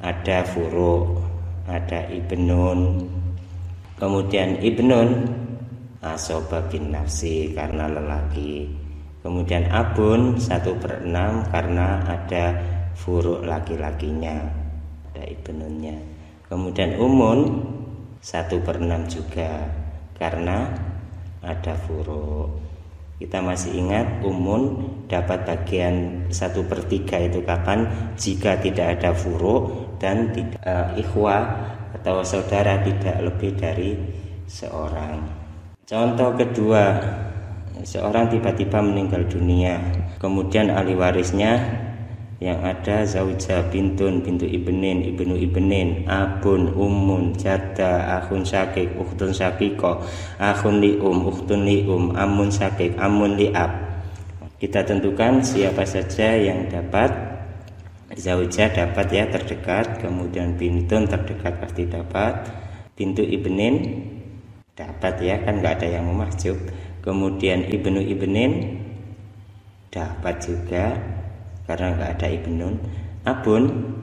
ada furu, ada ibnun. Kemudian ibnun asoba bin nafsi karena lelaki. Kemudian abun 1/6 karena ada furu laki-lakinya, ada ibnunnya. Kemudian umun 1/6 juga karena ada furu. Kita masih ingat umun dapat bagian 1/3 itu kapan? Jika tidak ada furu dan ikhwah atau saudara tidak lebih dari seorang. Contoh kedua, seorang tiba-tiba meninggal dunia, kemudian ahli warisnya yang ada zaujah, bintun, bintu ibnin, ibnu ibnin, abun, umun, jadda, akhun syakik, ukhtun syakiko, akhun lium, ukhtun lium, amun syakik, amun li'ab. Kita tentukan siapa saja yang dapat. Zaujah dapat ya terdekat, kemudian bintun terdekat pasti dapat, bintu ibnin dapat ya kan nggak ada yang memahjub, kemudian ibnu ibnin dapat juga karena nggak ada ibnun, abun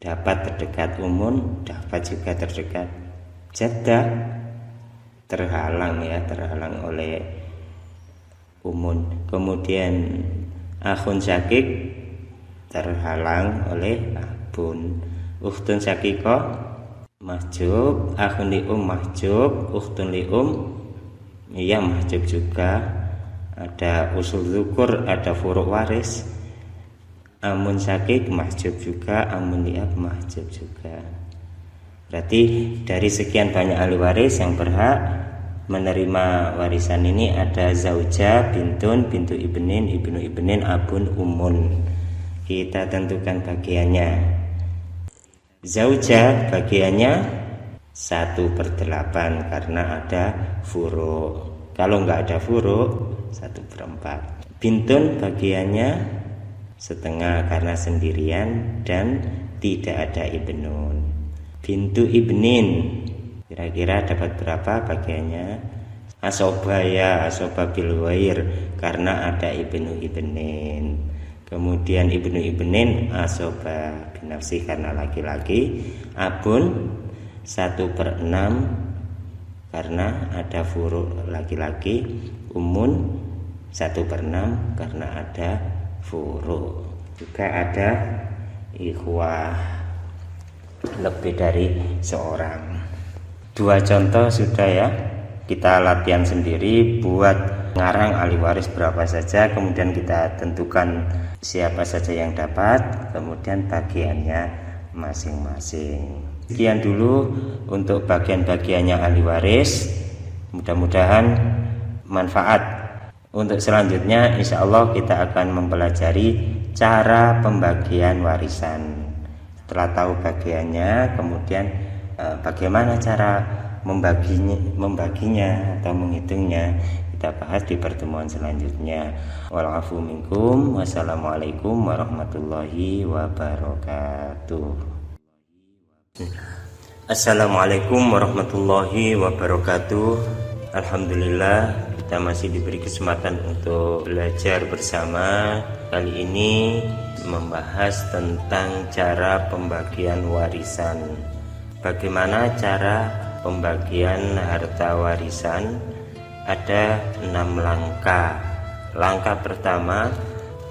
dapat terdekat, umun dapat juga terdekat, jaddah terhalang ya, terhalang oleh umun, kemudian akhun syakik terhalang oleh abun, ukhtun syakiko mahjub, akhun lium mahjub, ukhtun lium Iya, mahjub juga. Ada usul zukur, ada furuk waris. Amun syakik mahjub juga, amun liab mahjub juga. Berarti dari sekian banyak ahli waris yang berhak menerima warisan ini ada zauja, bintun, bintu ibnin, ibnu ibnin, abun, umun. Kita tentukan bagiannya. Zauja bagiannya 1/8 karena ada furu. Kalau nggak ada furu 1/4. Bintun bagiannya setengah karena sendirian dan tidak ada ibnun. Bintu ibnin kira-kira dapat berapa bagiannya? Asoba ya, asoba bil wair karena ada ibnu ibnin. Kemudian ibnu ibnin asoba binafsi karena laki-laki. Abun 1/6 karena ada furu laki-laki. Umun 1/6 karena ada furu. Juga ada ikhwah lebih dari seorang. 2 contoh sudah ya. Kita latihan sendiri buat ngarang ahli waris berapa saja, kemudian kita tentukan siapa saja yang dapat, kemudian bagiannya masing-masing. Sekian dulu untuk bagian-bagiannya ahli waris. Mudah-mudahan manfaat. Untuk selanjutnya insya Allah kita akan mempelajari cara pembagian warisan. Setelah tahu bagiannya, kemudian bagaimana cara membaginya atau menghitungnya, kita bahas di pertemuan selanjutnya. Walafu minkum. Wassalamualaikum warahmatullahi wabarakatuh. Assalamualaikum warahmatullahi wabarakatuh. Alhamdulillah kita masih diberi kesempatan untuk belajar bersama. Kali ini membahas tentang cara pembagian warisan. Bagaimana cara pembagian harta warisan? Ada 6 langkah. Langkah pertama,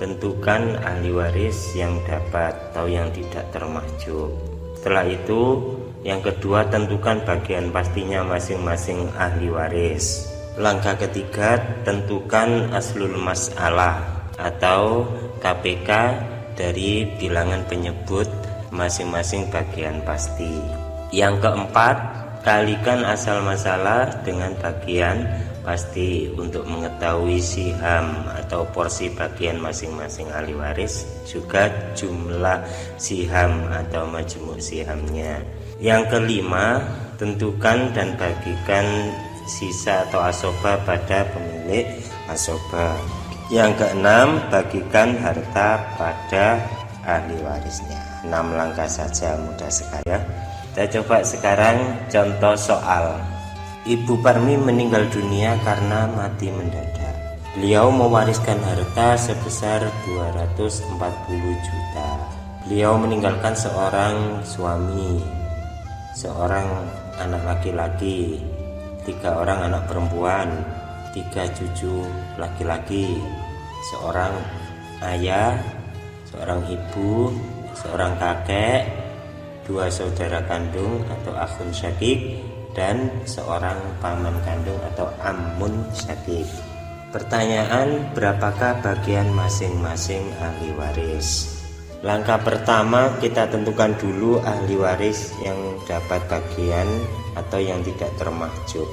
tentukan ahli waris yang dapat atau yang tidak termahjub. Setelah itu, yang kedua, tentukan bagian pastinya masing-masing ahli waris. Langkah ketiga, tentukan aslul mas'alah atau KPK dari bilangan penyebut masing-masing bagian pasti. Yang keempat, kalikan asal masalah dengan bagian pasti untuk mengetahui siham atau porsi bagian masing-masing ahli waris, juga jumlah siham atau majmuk sihamnya. Yang kelima, tentukan dan bagikan sisa atau asoba pada pemilik asoba. Yang keenam, bagikan harta pada ahli warisnya. 6 langkah saja, mudah sekali ya. Kita coba sekarang contoh soal. Ibu Parmi meninggal dunia karena mati mendadak. Beliau mewariskan harta sebesar 240 juta. Beliau meninggalkan seorang suami, seorang anak laki-laki, 3 orang anak perempuan, 3 cucu laki-laki, seorang ayah, seorang ibu, seorang kakek, 2 saudara kandung atau akhun syakik, dan seorang paman kandung atau amun syakik. Pertanyaan, berapakah bagian masing-masing ahli waris? Langkah pertama, kita tentukan dulu ahli waris yang dapat bagian atau yang tidak termahjub.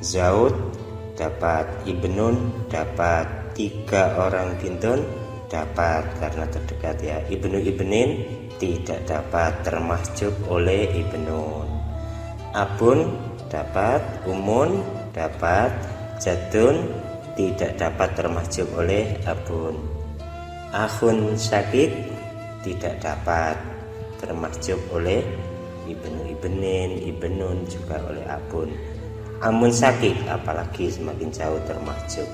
Zaud dapat, ibnun dapat, 3 orang bintun dapat karena terdekat ya. Ibnu ibnin tidak dapat, termahjub oleh ibnun. Abun dapat, umun dapat, jadun tidak dapat, termahjub oleh abun. Akhun syakik tidak dapat, termahjub oleh ibnu ibnin, ibnun juga oleh abun. Amun syakik apalagi semakin jauh termahjub.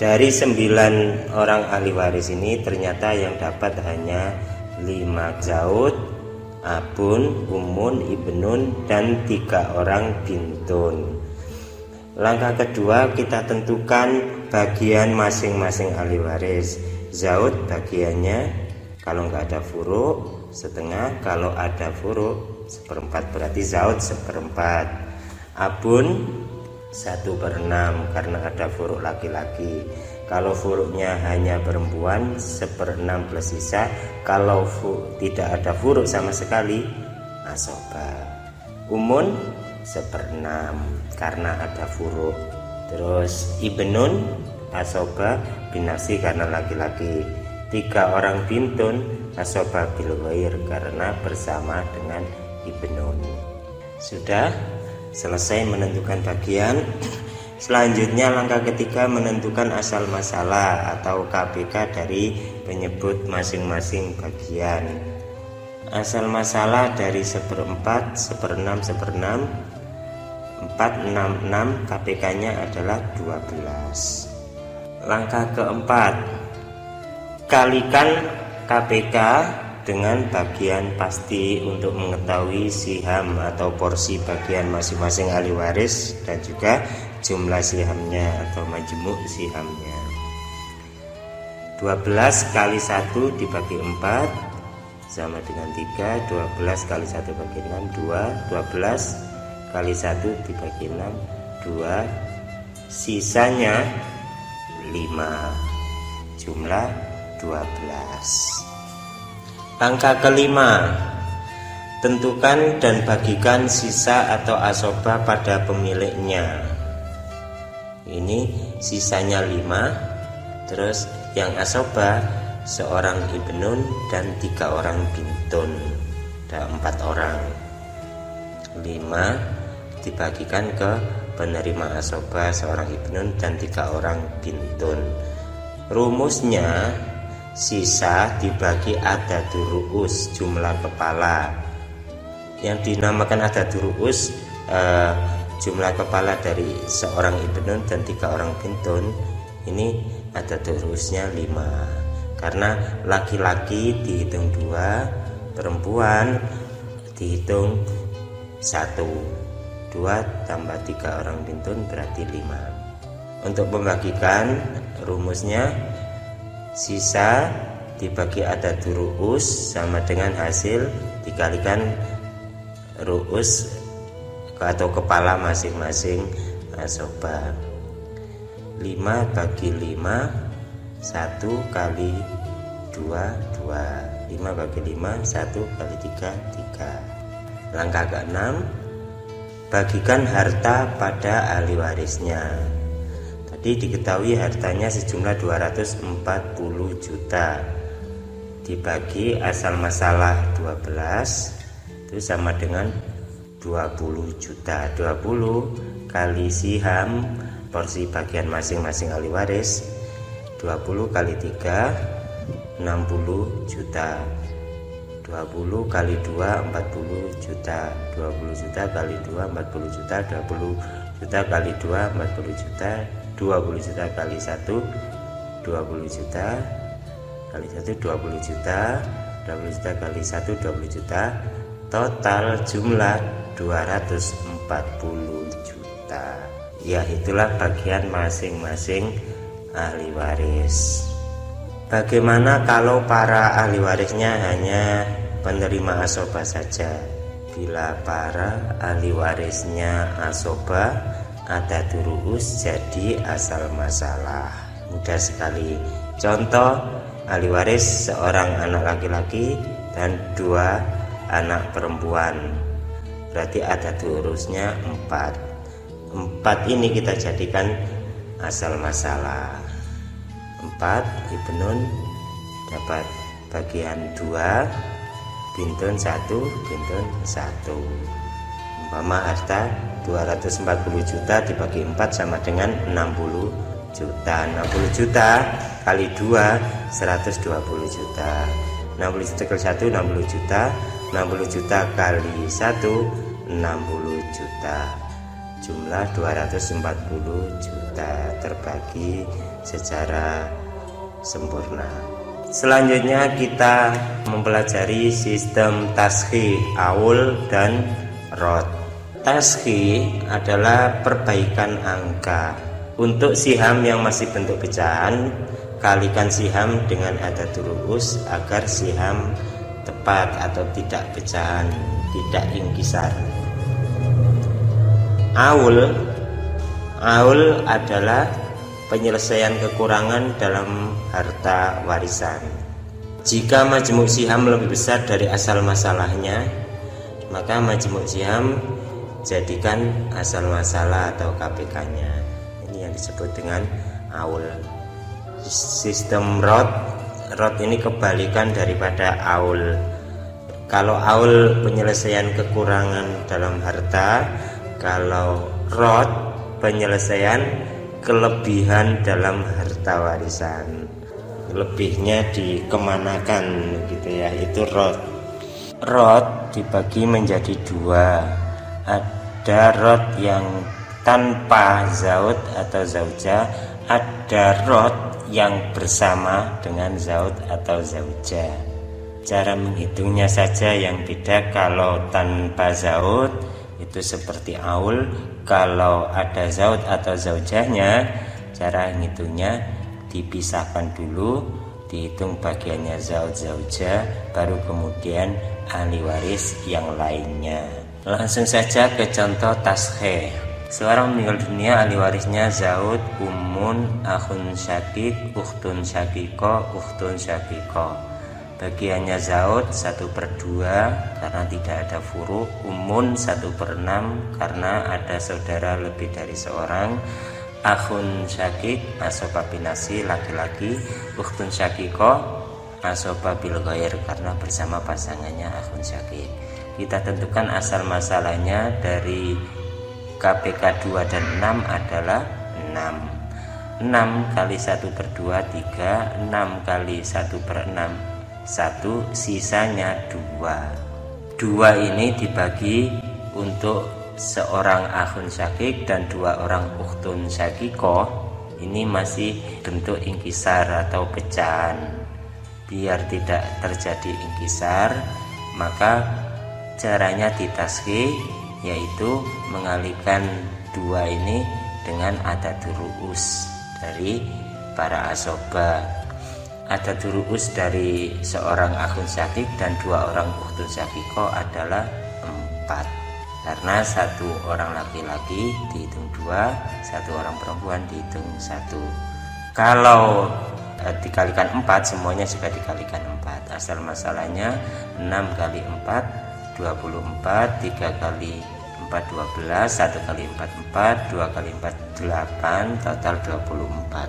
Dari 9 orang ahli waris ini ternyata yang dapat hanya 5 zaud, abun, umun, ibnun, dan 3 orang bintun. Langkah kedua, kita tentukan bagian masing-masing ahli waris. Zaud bagiannya kalau nggak ada furu setengah, kalau ada furu 1/4, berarti zaud 1/4. Abun 1/6 karena ada furuk laki-laki. Kalau furuknya hanya perempuan 1/6 plus sisa. Kalau tidak ada furuk sama sekali asobah. Umun 1/6 karena ada furuk. Terus ibnun asobah binafsi karena laki-laki. 3 orang bintun asobah bil ghair karena bersama dengan ibnun. Sudah selesai menentukan bagian. Selanjutnya langkah ketiga menentukan asal masalah atau KPK dari penyebut masing-masing bagian. Asal masalah dari 1/4, 1/6, 1/6, 4, 6, 6, KPK-nya adalah 12. Langkah keempat, kalikan KPK dengan bagian pasti untuk mengetahui siham atau porsi bagian masing-masing ahli waris dan juga jumlah sihamnya atau majmuk sihamnya. 12 kali 1 dibagi 4 sama dengan 3. 12 kali 1 bagi 6 2. 12 kali 1 dibagi 6 2. Sisanya 5. Jumlah 12. Angka kelima, tentukan dan bagikan sisa atau asobah pada pemiliknya. Ini sisanya 5, terus yang asobah seorang ibnun dan 3 orang bintun. Ada 4 orang. 5 dibagikan ke penerima asobah seorang ibnun dan 3 orang bintun. Rumusnya sisa dibagi adadur ru'us, jumlah kepala. Yang dinamakan adadur ru'us jumlah kepala dari seorang ibnun dan 3 orang bintun. Ini adadur ru'usnya 5 karena laki-laki dihitung 2, perempuan dihitung 1. 2 tambah 3 orang bintun berarti 5. Untuk membagikan rumusnya sisa dibagi adadur ru'us sama dengan hasil dikalikan ru'us atau kepala masing-masing asobah. 5 bagi 5 1 kali 2 2. 5 bagi 5 1 kali 3 3. Langkah ke-6, bagikan harta pada ahli warisnya. Diketahui hartanya sejumlah 240 juta dibagi asal masalah 12 itu sama dengan 20 juta. 20 kali siham porsi bagian masing-masing ahli waris, 20 kali 3 60 juta, 20 kali 2 40 juta, 20 juta kali 2 40 juta, 20 juta kali 2 40 juta, 20 juta kali 1 20 juta kali 1 20 juta, 20 juta kali 1 20 juta, total jumlah 240 juta. Ya, itulah bagian masing-masing ahli waris. Bagaimana kalau para ahli warisnya hanya penerima asobah saja? Bila para ahli warisnya asobah adadur ru'us jadi asal masalah. Mudah sekali. Contoh, ahli waris seorang anak laki-laki dan 2 anak perempuan. Berarti adadur ru'usnya 4. 4 ini kita jadikan asal masalah. 4 ibnun dapat bagian 2, bintun 1, bintun 1. Umpama harta 240 juta dibagi 4 sama dengan 60 juta. 60 juta kali 2 120 juta. 60 juta kali 1 60 juta. 60 juta kali 1 60 juta. Jumlah 240 juta terbagi secara sempurna. Selanjutnya kita mempelajari sistem taskhi, aul dan rod. Taskhi adalah perbaikan angka. Untuk siham yang masih bentuk pecahan, kalikan siham dengan adadur ru'us agar siham tepat atau tidak pecahan, tidak ingkisar. Aul Aul adalah penyelesaian kekurangan dalam harta warisan. Jika majmuk siham lebih besar dari asal masalahnya, maka majmuk siham jadikan asal masalah atau KPK-nya. Ini yang disebut dengan aul. Sistem rot ini kebalikan daripada aul. Kalau aul penyelesaian kekurangan dalam harta, kalau rot penyelesaian kelebihan dalam harta warisan. Lebihnya dikemanakan gitu ya, itu rot. Rot dibagi menjadi dua. Ada rot yang tanpa zaud atau zauja, ada rot yang bersama dengan zaud atau zauja. Cara menghitungnya saja yang beda. Kalau tanpa zaud itu seperti aul, kalau ada zaud atau zaujahnya, cara menghitungnya dipisahkan dulu, dihitung bagiannya zaud zauja, baru kemudian ahli waris yang lainnya. Langsung saja ke contoh taskhih. Seorang meninggal dunia, ahli warisnya zaud, ummun, akhun syakik, ukhtun syakiko, ukhtun syakiko. Bagiannya zaud 1/2 karena tidak ada furu, ummun 1/6 karena ada saudara lebih dari seorang, akhun syakik asoba binasi laki-laki, ukhtun syakiko asoba bil ghair karena bersama pasangannya akhun syakik. Kita tentukan asal masalahnya dari KPK 2 dan 6 adalah 6. 6 kali 1/2 3, 6 kali 1/6 1, sisanya 2. 2 ini dibagi untuk seorang akhun syakik dan 2 orang ukhtun syakiko. Ini masih bentuk ingkisar atau pecahan. Biar tidak terjadi ingkisar, maka caranya ditashkhih, yaitu mengalihkan 2 ini dengan adadur ru'us dari para asoba. Adadur ru'us dari seorang akhun syakik dan 2 orang ukhtun syakiko adalah 4. Karena 1 orang laki-laki dihitung 2, 1 orang perempuan dihitung 1. Kalau dikalikan 4, semuanya juga dikalikan 4. Asal masalahnya 6 kali 4 24, 3 kali 4 12, 1 kali 4 4, 2 kali 4 8, total 24.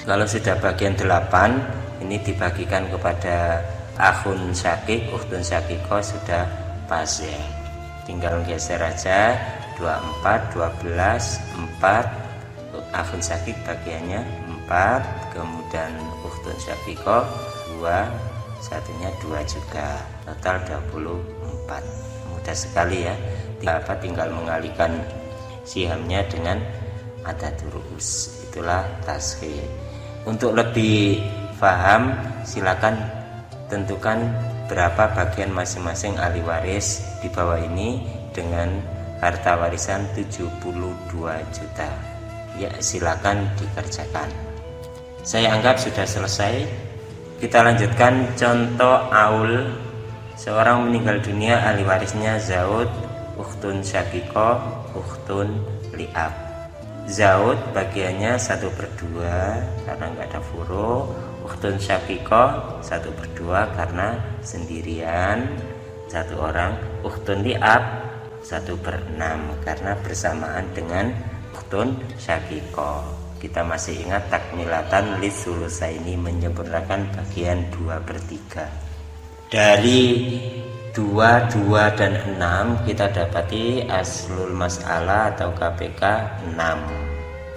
Kalau sudah bagian 8, ini dibagikan kepada akhun syakik, ukhtun syakiko, sudah pas ya. Tinggal geser aja, 24, 12, 4, akhun syakik bagiannya 4, kemudian ukhtun syakiko 2, satunya 2 juga, total 24. Mudah sekali ya, tinggal mengalihkan sihamnya dengan adadur ru'us. Itulah taskhih. Untuk lebih paham, silakan tentukan berapa bagian masing-masing ahli waris di bawah ini dengan harta warisan 72 juta. Ya, silakan dikerjakan. Saya anggap sudah selesai. Kita lanjutkan contoh aul. Seorang meninggal dunia, ahli warisnya zaud, ukhtun syakiko, ukhtun li'ab. Zaud bagiannya 1/2 karena nggak ada furu, ukhtun syakiko 1/2 karena sendirian 1 orang, ukhtun li'ab 1/6 karena bersamaan dengan ukhtun syakiko. Kita masih ingat takmilatan lisulusaini, menyempurnakan bagian 2/3. Dari 2, 2 dan 6 kita dapati aslul mas'alah atau KPK 6.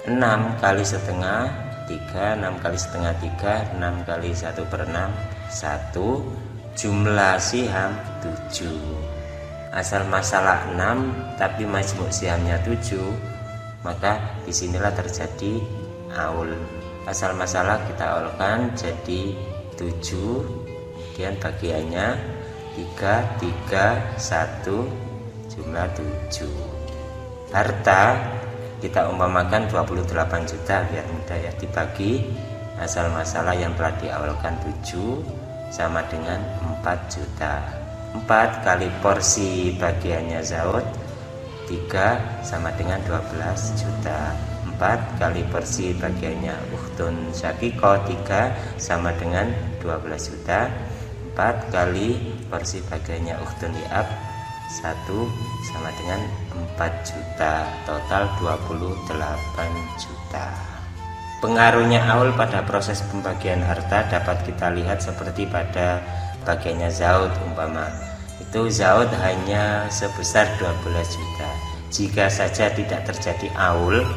6 kali setengah 3, 6 kali setengah 3, 6 kali 1/6 1, jumlah siham 7. Asal masalah 6 tapi majmuk sihamnya 7, maka disinilah terjadi aul. Asal masalah kita aulkan jadi 7, kemudian bagiannya 3, 3, 1, jumlah 7. Harta kita umpamakan 28 juta biar mudah ya, dibagi asal masalah yang telah diawalkan 7 sama dengan 4 juta. 4 kali porsi bagiannya zaud 3 sama dengan 12 juta. 4 kali porsi bagiannya ukhtun syakiko 3 sama dengan 12 juta. 4 kali porsi bagiannya ukhtun li'ab 1 sama dengan 4 juta, total 28 juta. Pengaruhnya aul pada proses pembagian harta dapat kita lihat seperti pada bagiannya Zaud. Umpama itu Zaud hanya sebesar 12 juta. Jika saja tidak terjadi aul,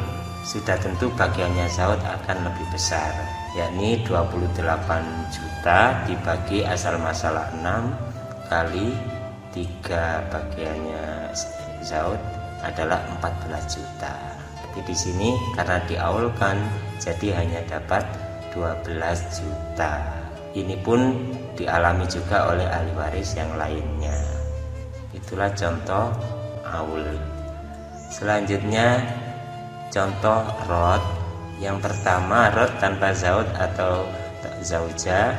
sudah tentu bagiannya Zaud akan lebih besar, yakni 28 juta dibagi asal masalah 6 kali 3 bagiannya Zaud adalah 14 juta. Jadi di sini karena diaulkan jadi hanya dapat 12 juta. Ini pun dialami juga oleh ahli waris yang lainnya. Itulah contoh aul. Selanjutnya contoh rod. Yang pertama rod tanpa zaud atau zauja,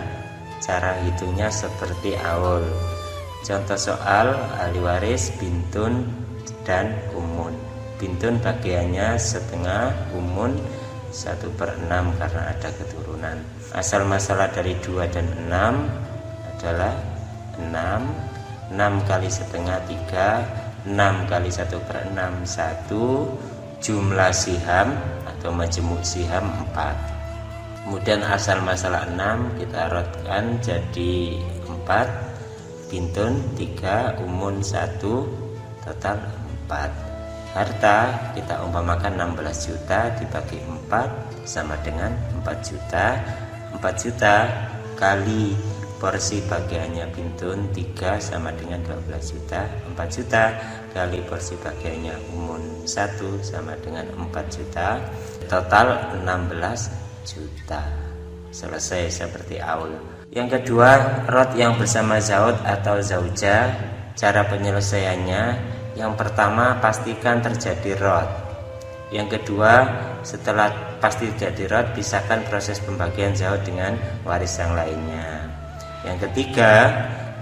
cara hitungnya seperti aul. Contoh soal ahli waris bintun dan umun. Bintun bagiannya setengah, umun 1/6 karena ada keturunan. Asal masalah dari 2 dan 6 adalah 6. 6 kali setengah 3, 6 kali 1/6 1, jumlah siham atau majmuk siham 4. Kemudian asal masalah 6 kita rodkan jadi 4, bintun 3, umun 1, total 4. Harta kita umpamakan 16 juta dibagi 4 sama dengan 4 juta. 4 juta kali porsi bagiannya bintun 3 sama dengan 12 juta. 4 juta kali porsi bagiannya umun 1 sama dengan 4 juta, total 16 juta. Selesai seperti aul. Yang kedua, rod yang bersama zaud atau zauja. Cara penyelesaiannya, yang pertama pastikan terjadi rod. Yang kedua, setelah pasti terjadi rod, pisahkan proses pembagian zaud dengan waris yang lainnya. Yang ketiga,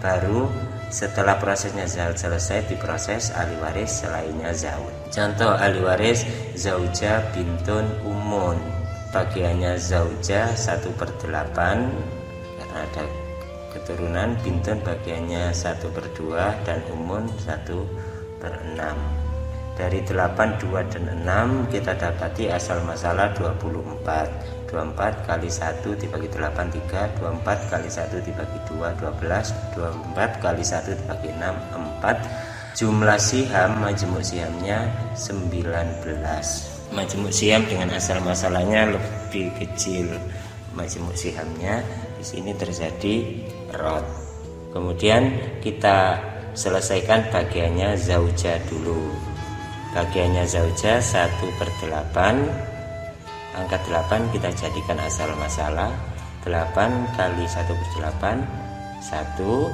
baru setelah prosesnya zaud selesai diproses ahli waris selainnya zaud. Contoh ahli waris zauja bintun umun. Bagiannya zauja 1/8 karena ada keturunan, bintun bagiannya 1/2 dan umun 1/6. Dari 8, 2 dan 6 kita dapati asal masalah 24. 24 kali 1 dibagi 8 3, 24 kali 1 dibagi 2 12, 24 kali 1 dibagi 6 4. Jumlah siham majmuk sihamnya 19. Majmuk siham dengan asal masalahnya lebih kecil majmuk sihamnya. Di sini terjadi rod. Kemudian kita selesaikan bagiannya zauja dulu. Bagiannya zauja 1/8. Angka 8 kita jadikan asal masalah. 8 kali 1/8 1.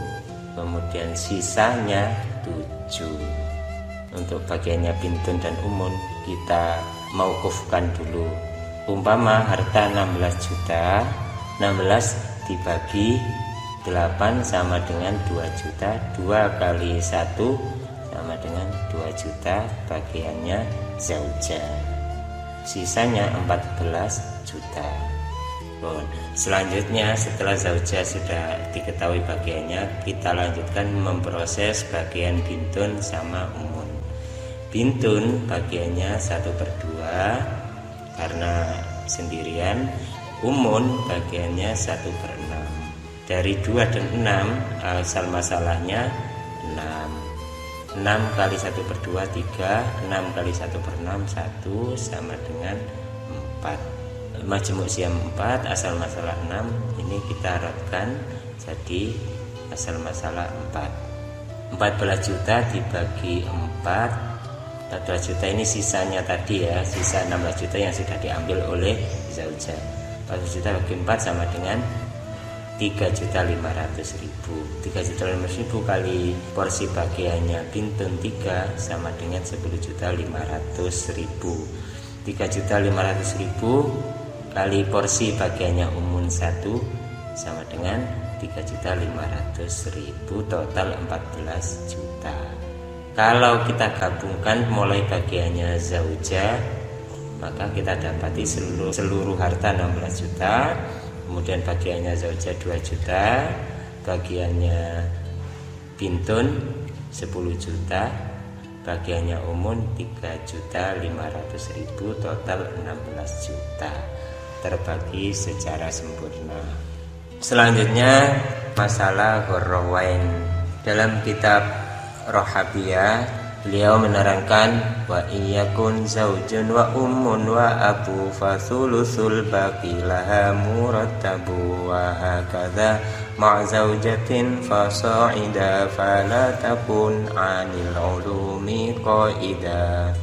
Kemudian sisanya 7. Untuk bagiannya bintun dan umun kita mauqufkan dulu. Umpama harta 16 juta, 16 dibagi 8 sama dengan 2 juta. 2 kali 1 sama dengan 2 juta, bagiannya zauja. Sisanya 14 juta. Selanjutnya setelah zauja sudah diketahui bagiannya, kita lanjutkan memproses bagian bintun sama umun. Bintun bagiannya 1/2 karena sendirian, umun bagiannya 1/6. Dari 2 dan 6 asal masalahnya 6. 6 kali 1/2 3, 6 kali 1/6 1 sama dengan 4. Majmuk siam 4, asal masalah 6. Ini kita rodkan jadi asal masalah 4. 14 juta dibagi 4. 14 juta ini sisanya tadi ya, sisa 16 juta yang sudah diambil oleh zauja. 14 juta bagi 4 sama dengan 3.500.000. 3.500.000 kali porsi bagiannya bintun 3 sama dengan 10.500.000. 3.500.000 kali porsi bagiannya umun 1 sama dengan 3.500.000, total 14 juta. Kalau kita gabungkan mulai bagiannya zauja, maka kita dapati seluruh harta 16 juta, kemudian bagiannya zaujah 2 juta, bagiannya bintun 10 juta, bagiannya umun 3.500.000, total 16 juta terbagi secara sempurna. Selanjutnya masalah ghorrawain. Dalam kitab Rohabiyah beliau menerangkan wa iyakun zaujun wa ummun wa abu fasulusul baqi laha murattabu wa hakadha ma' zaujatin fasa'ida fala takun 'anil ulumi qaida.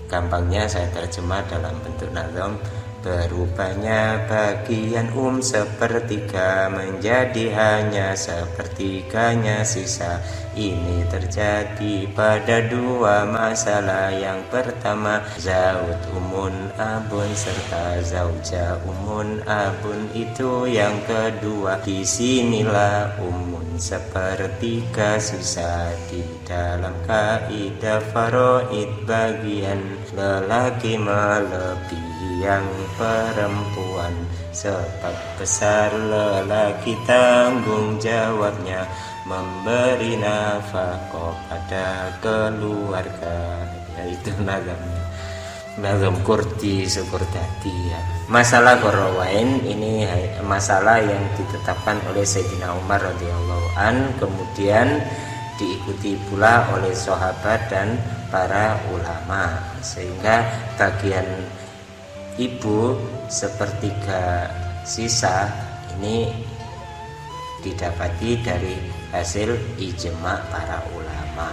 Gampangnya saya terjemah dalam bentuk nazam. Berubahnya bagian sepertiga menjadi hanya sepertiganya sisa. Ini terjadi pada dua masalah. Yang pertama zaud umun abun serta zauja umun abun. Itu yang kedua. Disinilah umun sepertiga sisa. Di dalam kaidah faraid bagian lelaki melebihi yang perempuan, sebab besar lelaki tanggung jawabnya memberi nafkah pada keluarga. Yaitu nazam Kurdi Sukurdadi ya. Masalah ghorrawain ini masalah yang ditetapkan oleh Sayyidina Umar radhiyallahu an, kemudian diikuti pula oleh sahabat dan para ulama, sehingga bagian ibu sepertiga sisa ini didapati dari hasil ijma para ulama.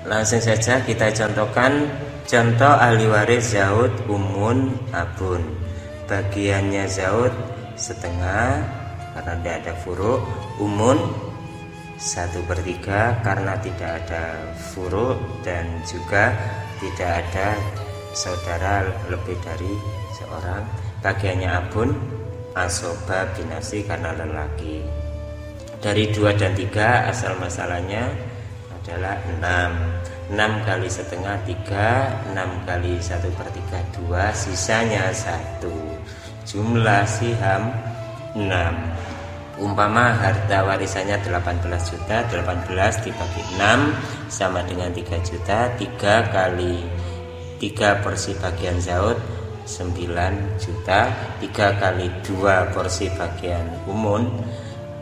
Langsung saja kita contohkan contoh ahli waris zaud umun abun. Bagiannya zaud setengah karena tidak ada furu', umun 1/3 karena tidak ada furu' dan juga tidak ada saudara lebih dari seorang. Bagiannya abun asoba binafsi karena lelaki. Dari 2 dan 3 asal masalahnya adalah 6 kali setengah 3, 6 kali 1/3 2, sisanya 1. Jumlah siham 6. Umpama harta warisannya 18 juta, 18 dibagi 6 sama dengan 3 juta. 3 kali 3 porsi bagian zaud 9 juta, 3 kali 2 porsi bagian umun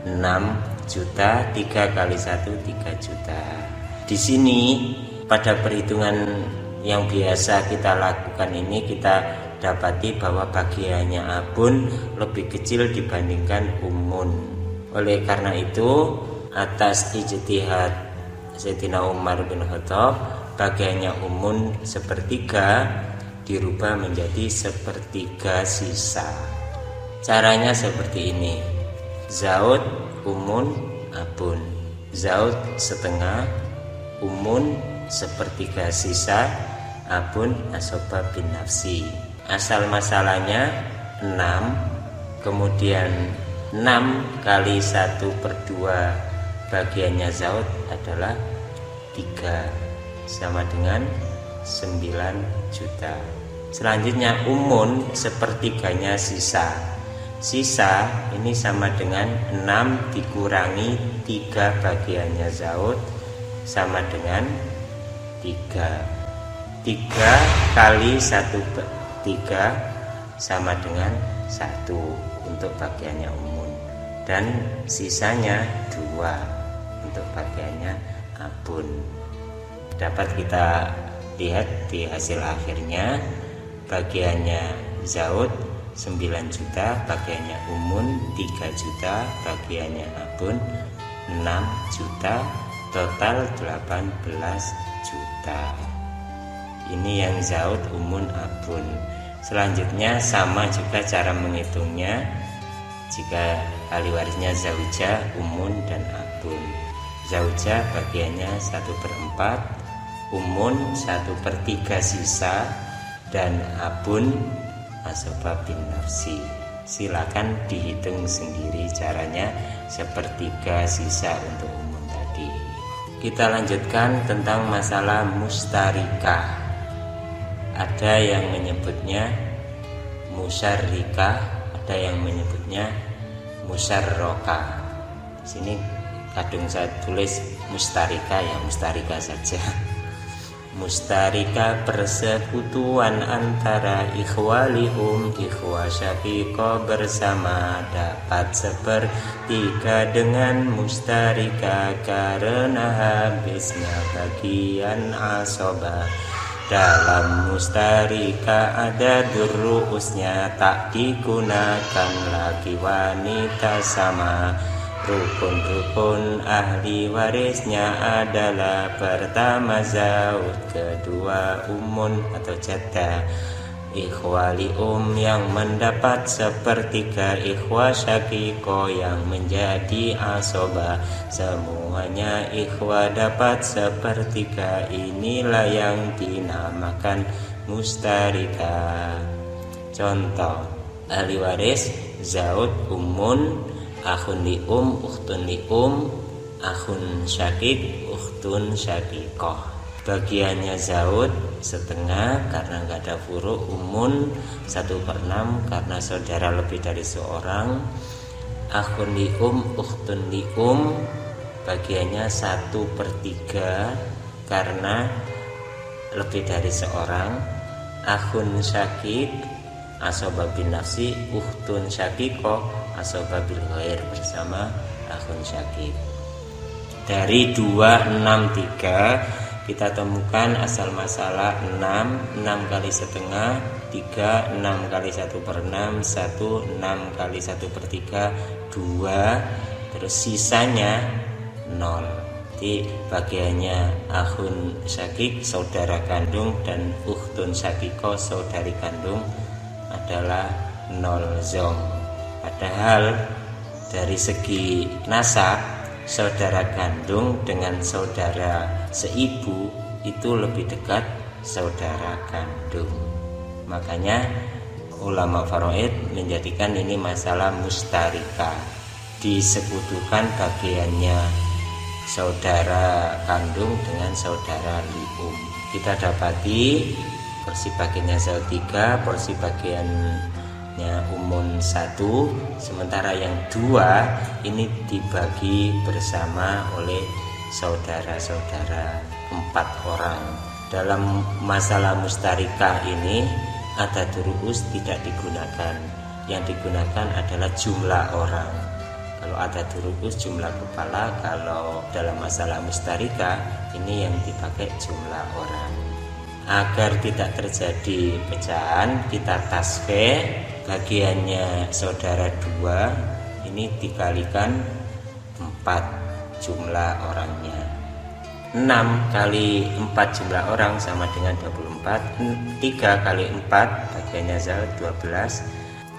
6 juta, 3 kali 1 3 juta. Di sini pada perhitungan yang biasa kita lakukan ini kita dapati bahwa bagiannya abun lebih kecil dibandingkan umun. Oleh karena itu atas ijtihad Sayyidina Umar bin Khattab, bagiannya umun sepertiga dirubah menjadi sepertiga sisa. Caranya seperti ini: zaud umun abun, zaud setengah, umun sepertiga sisa, abun asoba bin nafsi. Asal masalahnya 6, kemudian 6 kali 1/2 bagiannya zaud adalah 3 sama dengan 9 juta. Selanjutnya umun sepertiganya sisa. Sisa ini sama dengan 6 dikurangi 3 bagiannya zaud sama dengan 3. 3 kali 1/3 sama dengan 1 untuk bagiannya umun, dan sisanya 2 untuk bagiannya abun. Dapat kita lihat di hasil akhirnya bagiannya zaud 9 juta, bagiannya umun 3 juta, bagiannya abun 6 juta, total 18 juta. Ini yang zaud umun abun. Selanjutnya sama juga cara menghitungnya jika ahli warisnya zauja, umun dan abun. Zauja bagiannya 1/4, umun 1/3 sisa, dan abun asoba bin nafsi. Silakan dihitung sendiri caranya sepertiga sisa untuk umun tadi. Kita lanjutkan tentang masalah mustarikah. Ada yang menyebutnya musyarrikah, ada yang menyebutnya musyarrokah. Sini kadung saya tulis mustarika, ya mustarika saja. Mustarika persekutuan antara ikhwalium, ikhwa syaqiqah bersama, dapat sepertiga dengan mustarika karena habisnya bagian asobah. Dalam mustarika ada durusnya, tak digunakan lagi wanita sama. Rukun-rukun ahli warisnya adalah pertama zaud, kedua umun atau jaddah, ikhwali yang mendapat sepertiga, ikhwa syaqiqah yang menjadi asobah. Semuanya ikhwa dapat sepertiga, inilah yang dinamakan mustarika. Contoh ahli waris zaud, umun, akhun li ukhtun li akhun syaqiq, ukhtun syaqiqah. Bagiannya zaud setengah karena nggak ada furu, umun 1/6 karena saudara lebih dari seorang, akhun li ukhtun li bagiannya 1/3 karena lebih dari seorang, akhun syaqiq asobah bin nafsi, ukhtun syaqiqah asobah bil ghair bersama akhun syaqiq. Dari 263 kita temukan asal masalah 6 kali setengah, 3 6 kali 1/6, 1 6 kali 1/3, 2, terus sisanya 0. Jadi bagiannya akhun syaqiq saudara kandung dan ukhtun syaqiqah saudari kandung adalah 0 zong. Padahal dari segi nasab, saudara kandung dengan saudara seibu itu lebih dekat saudara kandung. Makanya ulama faraid menjadikan ini masalah mustarika, disekutukan bagiannya saudara kandung dengan saudara lium. Kita dapati porsi bagiannya zaud 3, porsi bagiannya umun 1, sementara yang 2 ini dibagi bersama oleh saudara-saudara 4 orang. Dalam masalah mustarikah ini ada durus tidak digunakan, yang digunakan adalah jumlah orang. Kalau ada durus jumlah kepala, kalau dalam masalah mustarikah ini yang dipakai jumlah orang. Agar tidak terjadi pecahan, kita tasfih bagiannya saudara 2 ini dikalikan 4 jumlah orangnya. 6 kali 4 jumlah orang sama dengan 24. 3 kali 4 bagiannya zaud 12.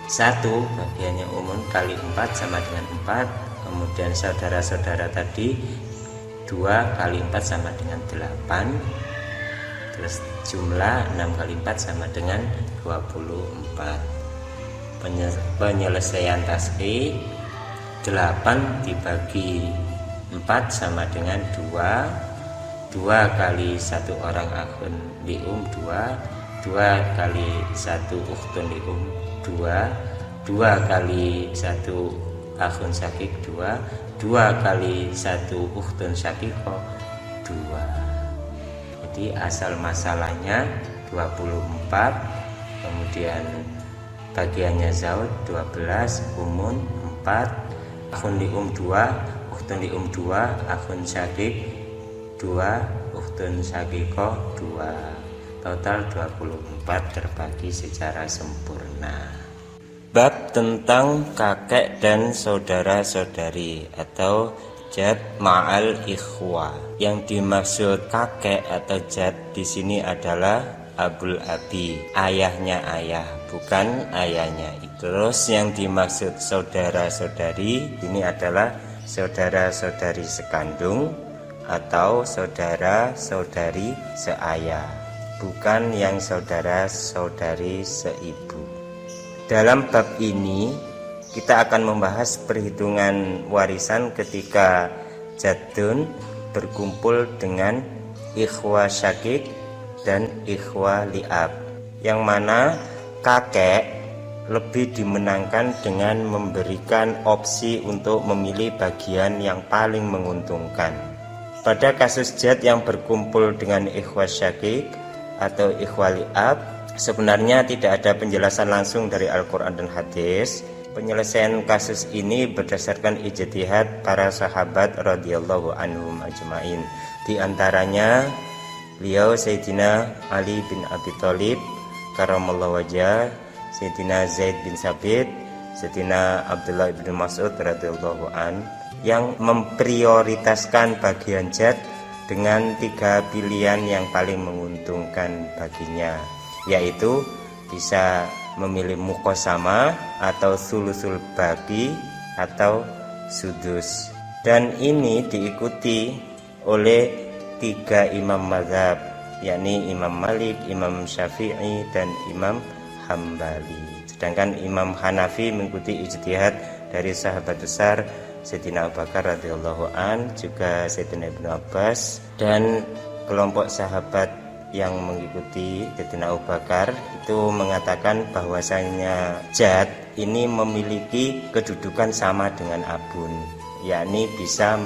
1 bagiannya umum kali 4 sama dengan 4. Kemudian saudara-saudara tadi 2 kali 4 sama dengan 8. Terus jumlah 6 kali 4 sama dengan 24. Penyelesaian tasfih 8 dibagi 4 sama dengan 2. 2 kali 1 orang akhun lium 2. 2 kali 1 ukhtun lium 2. 2 kali 1 akhun syaqiq 2. 2 kali 1 ukhtun syaqiqah 2. Jadi asal masalahnya 24, kemudian bagiannya zaud 12, umun 4, akhun lium 2, ukhtun lium 2, akhun syaqiq 2, ukhtun syaqiqah 2. Total 24 terbagi secara sempurna. Bab tentang kakek dan saudara-saudari atau jad ma'al ikhwa. Yang dimaksud kakek atau jad di sini adalah abul abi, ayahnya ayah, bukan ayahnya. Terus yang dimaksud saudara-saudari ini adalah saudara-saudari sekandung atau saudara-saudari seayah, bukan yang saudara-saudari seibu. Dalam bab ini kita akan membahas perhitungan warisan ketika jadun berkumpul dengan ikhwa syaqiq dan ikhwa li'ab, yang mana kakek lebih dimenangkan dengan memberikan opsi untuk memilih bagian yang paling menguntungkan. Pada kasus jad yang berkumpul dengan ikhwah syakik atau ikhwah li'ab, sebenarnya tidak ada penjelasan langsung dari Al-Quran dan hadis. Penyelesaian kasus ini berdasarkan ijtihad para sahabat radhiyallahu anhum ajmain. Di antaranya beliau Sayyidina Ali bin Abi Thalib karamallahu wajhah, Sayyidina Zaid bin Sabit, Sayyidina Abdullah bin Mas'ud radhiyallahu an, yang memprioritaskan bagian jad dengan 3 pilihan yang paling menguntungkan baginya, yaitu bisa memilih muqasamah atau sulusul baqi atau sudus. Dan ini diikuti oleh 3 imam mazhab, yakni Imam Malik, Imam Syafi'i, dan Imam Hambali. Sedangkan Imam Hanafi mengikuti ijtihad dari sahabat besar Sayyidina Abu Bakar radhiyallahu an, juga Sayyidina Ibnu Abbas, dan kelompok sahabat yang mengikuti Sayyidina Abu Bakar itu mengatakan bahwasanya jad ini memiliki kedudukan sama dengan abun, yakni bisa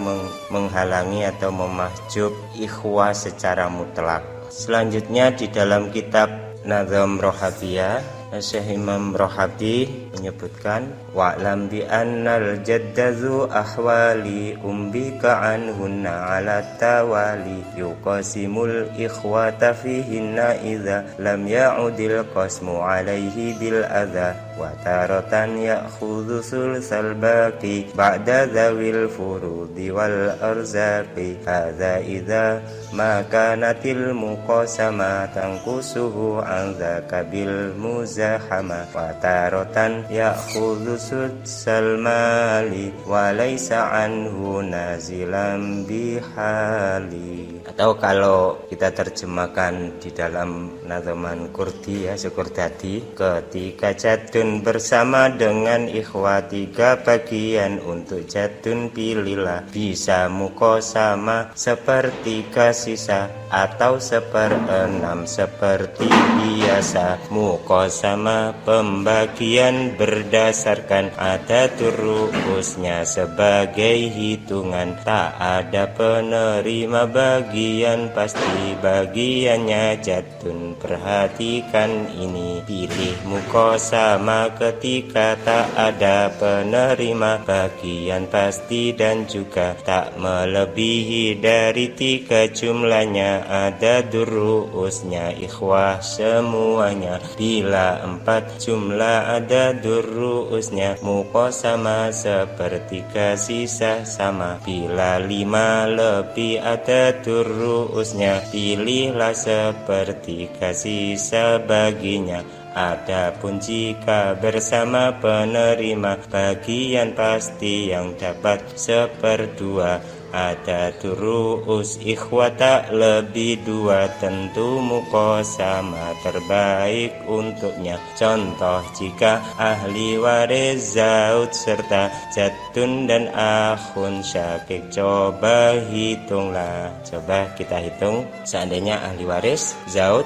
menghalangi atau memahjub ikhwah secara mutlak. Selanjutnya di dalam kitab Nazam Rohabiyah, Syekh Imam Rohabi menyebutkan, wa'lam bi annal jaddazu ahwali umbika anhunna ala tawali yuqasimul ikhwata fihinna idza lam ya'udil qasmu alaihi bil adha wa taratan ya'khudhu sulsal baqi ba'da zawil furudi wal arzaqi hadza idza ma kanatil muqasama tanqusuhu an dzaka bil muzahama wa taratan ya'khudhu sulsal mali wa laysa anhu nazilan bihali. Atau kalau kita terjemahkan di dalam Nadhaman Kurdi ya, Sukurdadi, ketika jadun bersama dengan ikhwah 3 bagian, untuk jadun pilihlah bisa muqasamah sepertiga sisa atau 1/6 seperti biasa. Muqasamah pembagian berdasarkan adatur ru'usnya sebagai hitungan, tak ada penerima bagian pasti bagiannya jadun. Perhatikan ini, pilih muqasamah ketika tak ada penerima bagian pasti dan juga tak melebihi dari 3 jumlahnya adatur ru'usnya ikhwah semuanya. Bila 4 jumlah adatur ru'usnya muqasamah sepertiga sisa sama. Bila 5 lebih adatur ru'usnya pilihlah sepertiga sisa baginya. Adapun jika bersama penerima bagian pasti yang dapat 1/2 adatur ru'us ikhwah tak lebih 2, tentu muqasamah terbaik untuknya. Contoh, jika ahli waris zaud serta jadun dan akhun syakik, coba hitunglah. Coba kita hitung, seandainya ahli waris zaud,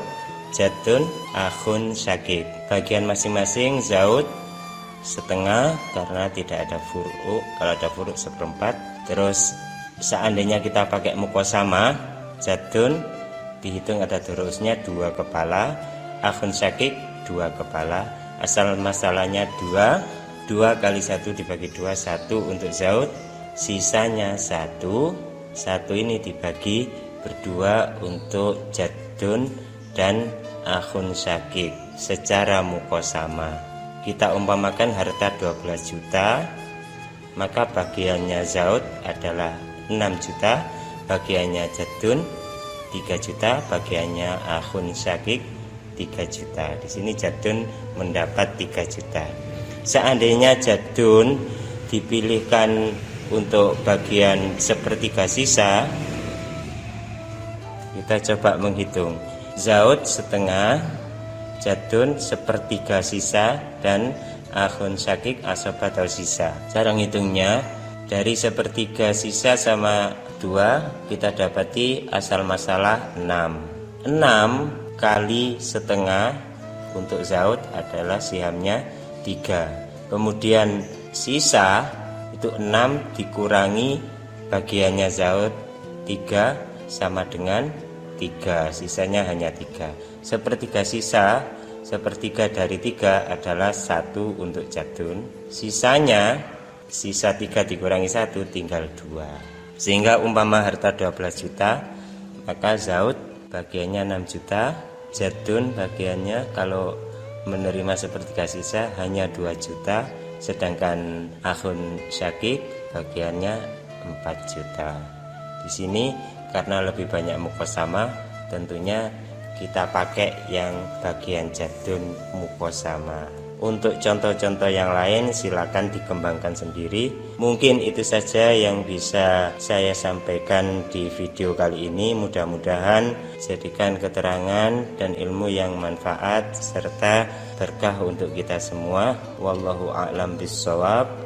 jadun, akhun syakik, bagian masing-masing zaud setengah karena tidak ada furu', kalau ada furu' 1/4. Terus seandainya kita pakai muqasamah, jadun dihitung ada durusnya 2 kepala, akhun syakik 2 kepala. Asal masalahnya 2 kali 1 dibagi 2, 1 untuk zaud, sisanya 1 ini dibagi berdua untuk jadun dan akhun syakik secara muqasamah. Kita umpamakan harta 12 juta, maka bagiannya zaud adalah 6 juta, bagiannya jadun 3 juta, bagiannya akhun syakik 3 juta. Di sini jadun mendapat 3 juta. Seandainya jadun dipilihkan untuk bagian sepertiga sisa, kita coba menghitung. Zaud setengah, jadun sepertiga sisa, dan akhun syakik asobat atau sisa. Cara ngitungnya, dari sepertiga sisa sama 2 kita dapati asal masalah 6. 6 kali setengah untuk zaud adalah sihamnya 3. Kemudian sisa itu 6 dikurangi bagiannya Zaud 3 sama dengan 3, sisanya hanya 3. Sepertiga sisa, sepertiga dari 3 adalah 1 untuk jadun. Sisanya, sisa 3 dikurangi 1 tinggal 2. Sehingga umpama harta 12 juta, maka Zaud bagiannya 6 juta, jadun bagiannya kalau menerima sepertiga sisa hanya 2 juta, sedangkan akhun syakik bagiannya 4 juta. Di sini karena lebih banyak mukosama, tentunya kita pakai yang bagian jadun mukosama. Untuk contoh-contoh yang lain silakan dikembangkan sendiri. Mungkin itu saja yang bisa saya sampaikan di video kali ini. Mudah-mudahan jadikan keterangan dan ilmu yang manfaat serta berkah untuk kita semua. Wallahu a'lam bishawab.